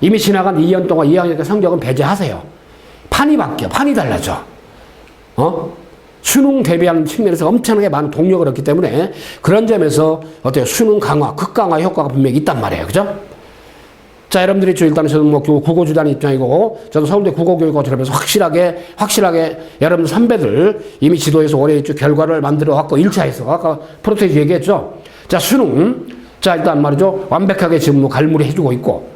이미 지나간 2년 동안 2학년 때 성적은 배제하세요. 판이 바뀌어. 판이 달라져. 수능 대비하는 측면에서 엄청나게 많은 동력을 얻기 때문에 그런 점에서 어때요? 수능 강화, 극강화 효과가 분명히 있단 말이에요. 그죠? 자, 여러분들이 일단은 저는 뭐 국어주단 입장이고 저도 서울대 국어교육과 졸업해서 확실하게 여러분들 선배들 이미 지도에서 올해 결과를 만들어 갖고 1차에서 아까 프로젝트 얘기했죠. 자, 수능. 자, 일단 말이죠. 완벽하게 지금 뭐 갈무리 해주고 있고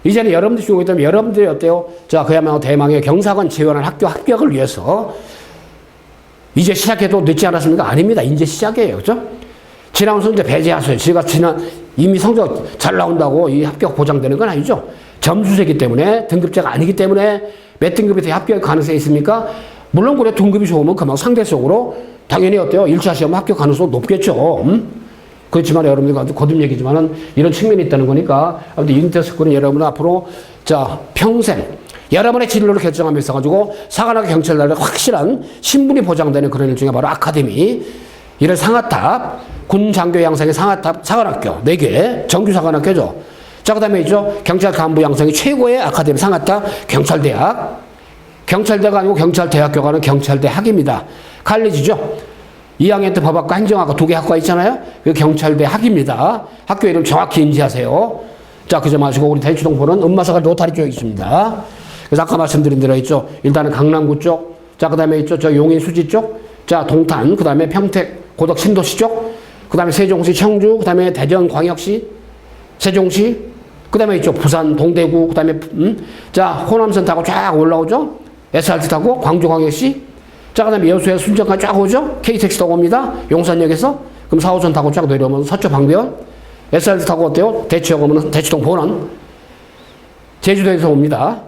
이제는 여러분들이 주고 있다면 여러분들이 어때요? 자, 그야말로 대망의 경사관 지원한 학교 합격을 위해서 이제 시작해도 늦지 않았습니까? 아닙니다. 이제 시작이에요. 그죠? 지나온 성적 배제하세요. 제가 이미 성적 잘 나온다고 이 합격 보장되는 건 아니죠. 점수제이기 때문에 등급제가 아니기 때문에 몇 등급이 돼 합격 가능성이 있습니까? 물론 그래 등급이 좋으면 그만 상대적으로 당연히 어때요? 1차 시험 합격 가능성 높겠죠. 그렇지만 여러분들 거듭 얘기지만은 이런 측면이 있다는 거니까 아무튼 인터스쿨은 여러분 앞으로 자 평생 여러분의 진로를 결정하며 있어가지고 사관학교 경찰단의 확실한 신분이 보장되는 그런 일종의 바로 아카데미 이런 상하탑 군장교 양성의 상하탑 사관학교 4개 정규 사관학교죠. 자, 그 다음에 있죠. 경찰 간부 양성이 최고의 아카데미 상하탑 경찰대학. 경찰대가 아니고 경찰대학교가 아니고 경찰대학입니다. 칼리지죠. 2학년 때 법학과 행정학과 2개 학과 있잖아요. 그 경찰대학입니다. 학교 이름 정확히 인지하세요. 자, 그저 마시고 우리 대치동포는 음마사가 로타리 쪽에 있습니다. 그래서 아까 말씀드린 대로 있죠. 일단은 강남구 쪽. 자, 그 다음에 있죠. 저 용인 수지 쪽. 자, 동탄. 그 다음에 평택 고덕 신도시 쪽. 그 다음에 세종시 청주. 그 다음에 대전 광역시. 세종시. 그 다음에 있죠. 부산 동대구. 그 다음에 자, 호남선 타고 쫙 올라오죠. SRT 타고 광주광역시. 자, 그 다음에 여수에서 순천까지 쫙 오죠? KTX 타고 옵니다. 용산역에서. 그럼 4호선 타고 쫙 내려오면 서초 방배원. SRT 타고 어때요? 대치역 오면 대치동 본원. 제주도에서 옵니다.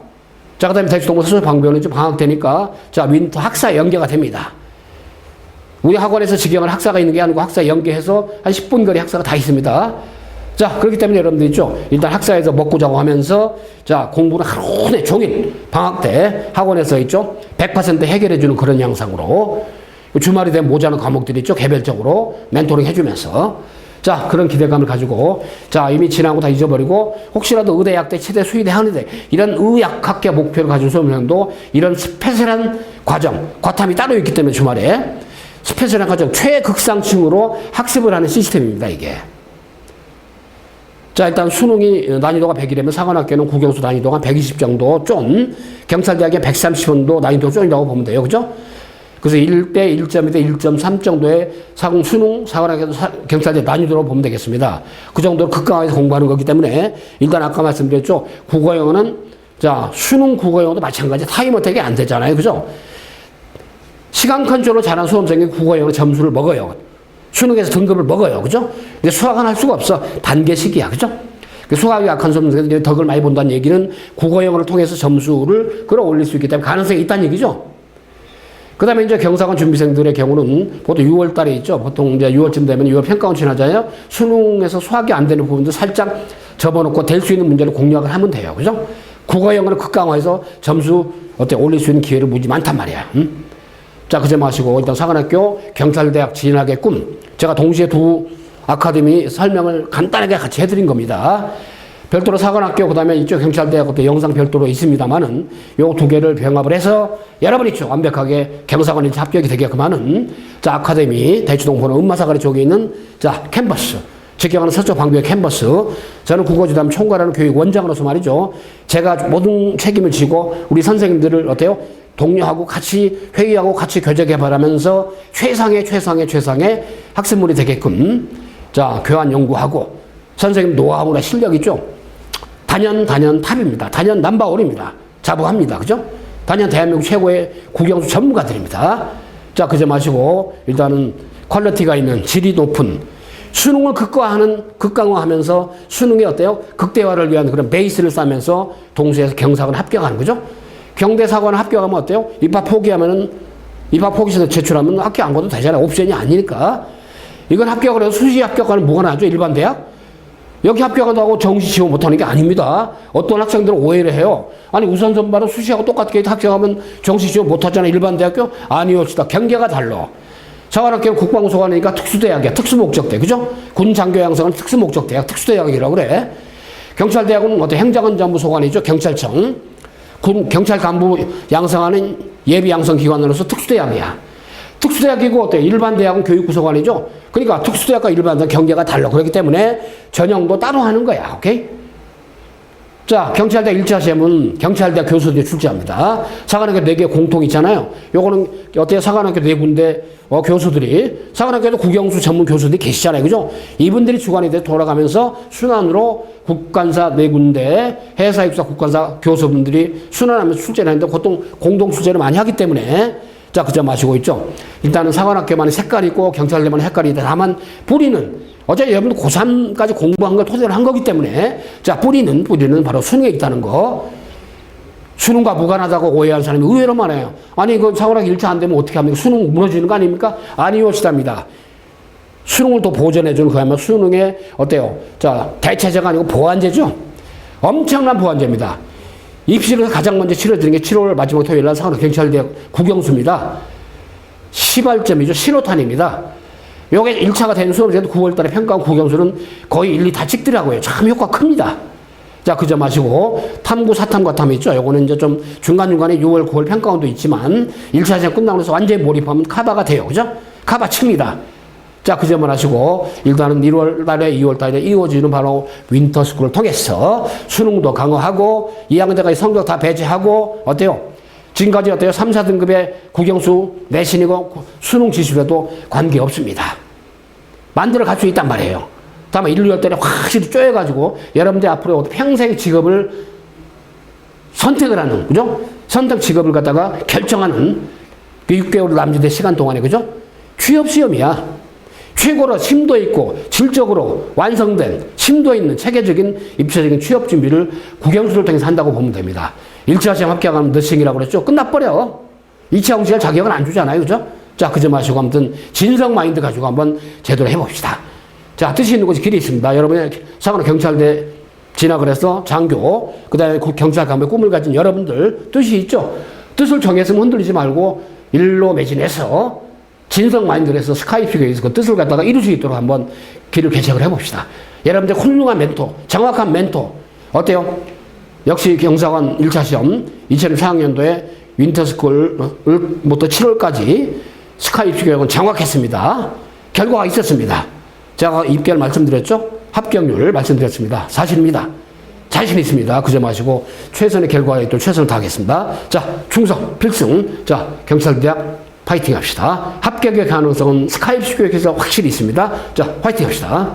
자, 그 다음에 대치동 서초 방배원은 좀 방학되니까 자, 윈터 학사 연계가 됩니다. 우리 학원에서 직영은 학사가 있는 게 아니고 학사 연계해서 한 10분 거리 학사가 다 있습니다. 자, 그렇기 때문에 여러분들 있죠. 일단 학사에서 먹고 자고 하면서 자, 공부는 하루 종일 방학 때 학원에서 있죠. 100% 해결해주는 그런 양상으로 주말이 되면 모자란 과목들이 있죠. 개별적으로 멘토링 해주면서 자, 그런 기대감을 가지고 자, 이미 지나고 다 잊어버리고 혹시라도 의대, 약대, 치대, 수의대, 한의대 이런 의학학계 목표를 가진 수험생도 이런 스페셜한 과정, 과탐이 따로 있기 때문에 주말에 스페셜한 과정 최극상층으로 학습을 하는 시스템입니다. 이게. 자, 일단 수능이 난이도가 100이라면 사관학교는 국영수 난이도가 120 정도 좀, 경찰대학에 130 정도 난이도 좀이라고 보면 돼요. 그죠? 그래서 1대 1.2대 1.3 정도의 수능 사관학교 경찰대 난이도로 보면 되겠습니다. 그 정도로 극강하게 공부하는 거기 때문에 일단 아까 말씀드렸죠. 국어영어는 자, 수능 국어영어도 마찬가지 타임어택이 안 되잖아요. 그죠? 시간 컨트롤 잘하는 수험생이 국어영어 점수를 먹어요. 수능에서 등급을 먹어요. 그죠? 근데 수학은 할 수가 없어. 단계식이야. 그죠? 수학이 약한 수험생들이 덕을 많이 본다는 얘기는 국어영어를 통해서 점수를 끌어올릴 수 있기 때문에 가능성이 있다는 얘기죠. 그 다음에 이제 경사관 준비생들의 경우는 보통 6월 달에 있죠. 보통 이제 6월쯤 되면 6월 평가원 지나잖아요. 수능에서 수학이 안 되는 부분도 살짝 접어놓고 될 수 있는 문제를 공략을 하면 돼요. 그죠? 국어영어를 극강화해서 점수 올릴 수 있는 기회를 무지 많단 말이야. 자, 그제 마시고 일단 사관학교 경찰대학 진학의 꿈. 제가 동시에 두 아카데미 설명을 간단하게 같이 해드린 겁니다. 별도로 사관학교, 그 다음에 이쪽 경찰대학도 영상 별도로 있습니다만은 요 두 개를 병합을 해서 여러분 있죠. 완벽하게 경사관 일차 합격이 되게끔 하는 자, 아카데미, 대치동 보는 음마사거리 쪽에 있는 자, 캠퍼스. 직경하는 서쪽 방비의 캠퍼스. 저는 국어지담 총괄하는 교육 원장으로서 말이죠. 제가 모든 책임을 지고 우리 선생님들을 어때요? 동료하고 같이 회의하고 같이 교재 개발하면서 최상의 학습물이 되게끔 자, 교환 연구하고 선생님 노하우나 실력 있죠? 단연 탑입니다. 단연 넘버원입니다. 자부합니다. 그죠? 단연 대한민국 최고의 국영수 전문가들입니다. 자, 그저 마시고 일단은 퀄리티가 있는 질이 높은 수능을 극강화하면서 수능이 어때요? 극대화를 위한 그런 베이스를 쌓으면서 동시에 경사관 합격하는 거죠? 경대사관 합격하면 어때요? 입학 포기해서 제출하면 학교 안 가도 되잖아요. 옵션이 아니니까. 이건 합격을 해서 수시 합격하는 뭐가 나죠? 일반 대학? 여기 합격한다고 정시 지원 못하는 게 아닙니다. 어떤 학생들은 오해를 해요. 아니, 우선 선발은 수시하고 똑같게 합격하면 정시 지원 못하잖아요. 일반 대학교? 아니옵시다. 경계가 달라. 사관학교는 국방소관이니까 특수대학이야. 특수목적대. 그죠? 군장교양성은 특수목적대학, 특수대학이라고 그래. 경찰대학은 어때? 행정안전부소관이죠. 경찰청. 경찰 간부 양성하는 예비 양성 기관으로서 특수대학이야. 특수대학이고 어때? 일반 대학은 교육부소관이죠. 그러니까 특수대학과 일반 대학 경계가 달라. 그렇기 때문에 전형도 따로 하는 거야. 오케이? 자, 경찰대 1차 시험은 경찰대 교수들이 출제합니다. 사관학교 4개 공통 있잖아요. 요거는 어때요? 사관학교 4군데 교수들이, 사관학교도 국영수 전문 교수들이 계시잖아요. 그죠? 이분들이 주관이 돼 돌아가면서 순환으로 국관사 4군데, 해사입사 국관사 교수분들이 순환하면서 출제를 하는데 보통 공동 출제를 많이 하기 때문에 자, 그저 마시고 있죠. 일단은 사관학교만의 색깔이 있고 경찰대만의 색깔이 있다. 다만 뿌리는 어차피 여러분들 고3까지 공부한 걸 토대로 한 거기 때문에 자, 뿌리는 바로 수능에 있다는 거. 수능과 무관하다고 오해하는 사람이 의외로 많아요. 아니, 그 사관학교 1차 안 되면 어떻게 합니까? 수능 무너지는 거 아닙니까? 아니오시답니다. 수능을 또 보전해주는 그야말로 수능의 어때요? 자, 대체제가 아니고 보완제죠. 엄청난 보완제입니다. 입시를 가장 먼저 치러드린 게 7월 마지막 토요일 날 사관학교 경찰대학 국영수입니다. 시발점이죠. 신호탄입니다. 요게 1차가 된 수험생도 9월 달에 평가한 국영수는 거의 1, 2 다 찍더라고요. 참 효과 큽니다. 자, 그저 마시고 탐구, 사탐, 과탐 있죠. 요거는 이제 좀 중간중간에 6월, 9월 평가원도 있지만 1차 시험 끝나고 나서 완전히 몰입하면 카바가 돼요. 그죠? 카바 칩니다. 자, 그 점을 하시고 일단은 1월 달에 2월 달에 이어지는 바로 윈터스쿨을 통해서 수능도 강화하고 2학년까지 성적 다 배제하고 어때요? 지금까지 어때요? 3, 4등급의 국영수 내신이고 수능 지수에도 관계없습니다. 만들어 갈 수 있단 말이에요. 다만 1, 2월 달에 확실히 쪼여가지고 여러분들 앞으로 평생 직업을 선택을 하는, 그죠? 선택 직업을 갖다가 결정하는 그 6개월 남짓의 시간 동안에, 그죠? 취업시험이야. 최고로 심도 있고 질적으로 완성된 심도 있는 체계적인 입체적인 취업 준비를 국영수를 통해서 한다고 보면 됩니다. 1차 시험 합격하면 너싱이라고 그랬죠? 끝나버려. 2차 공시할 자격은 안 주잖아요. 그죠? 자, 그저 마시고 아무튼 진성 마인드 가지고 한번 제대로 해봅시다. 자, 뜻이 있는 곳이 길이 있습니다. 여러분의 상하로 경찰대 진학을 해서 장교, 그 다음에 경찰 간부의 꿈을 가진 여러분들 뜻이 있죠? 뜻을 정했으면 흔들리지 말고 일로 매진해서 진성 마인드를 해서 스카이피그에서 그 뜻을 갖다가 이룰 수 있도록 한번 길을 개척을 해봅시다. 여러분들 훌륭한 멘토, 정확한 멘토. 어때요? 역시 경사관 1차 시험 2004학년도에 윈터스쿨부터 7월까지 스카이피그는 정확했습니다. 결과가 있었습니다. 제가 입결 말씀드렸죠? 합격률 말씀드렸습니다. 사실입니다. 자신 있습니다. 그저 마시고 최선의 결과에 또 최선을 다하겠습니다. 자, 충성, 필승. 자, 경찰대학 파이팅 합시다. 합격의 가능성은 스카이프 교육에서 확실히 있습니다. 자, 파이팅 합시다.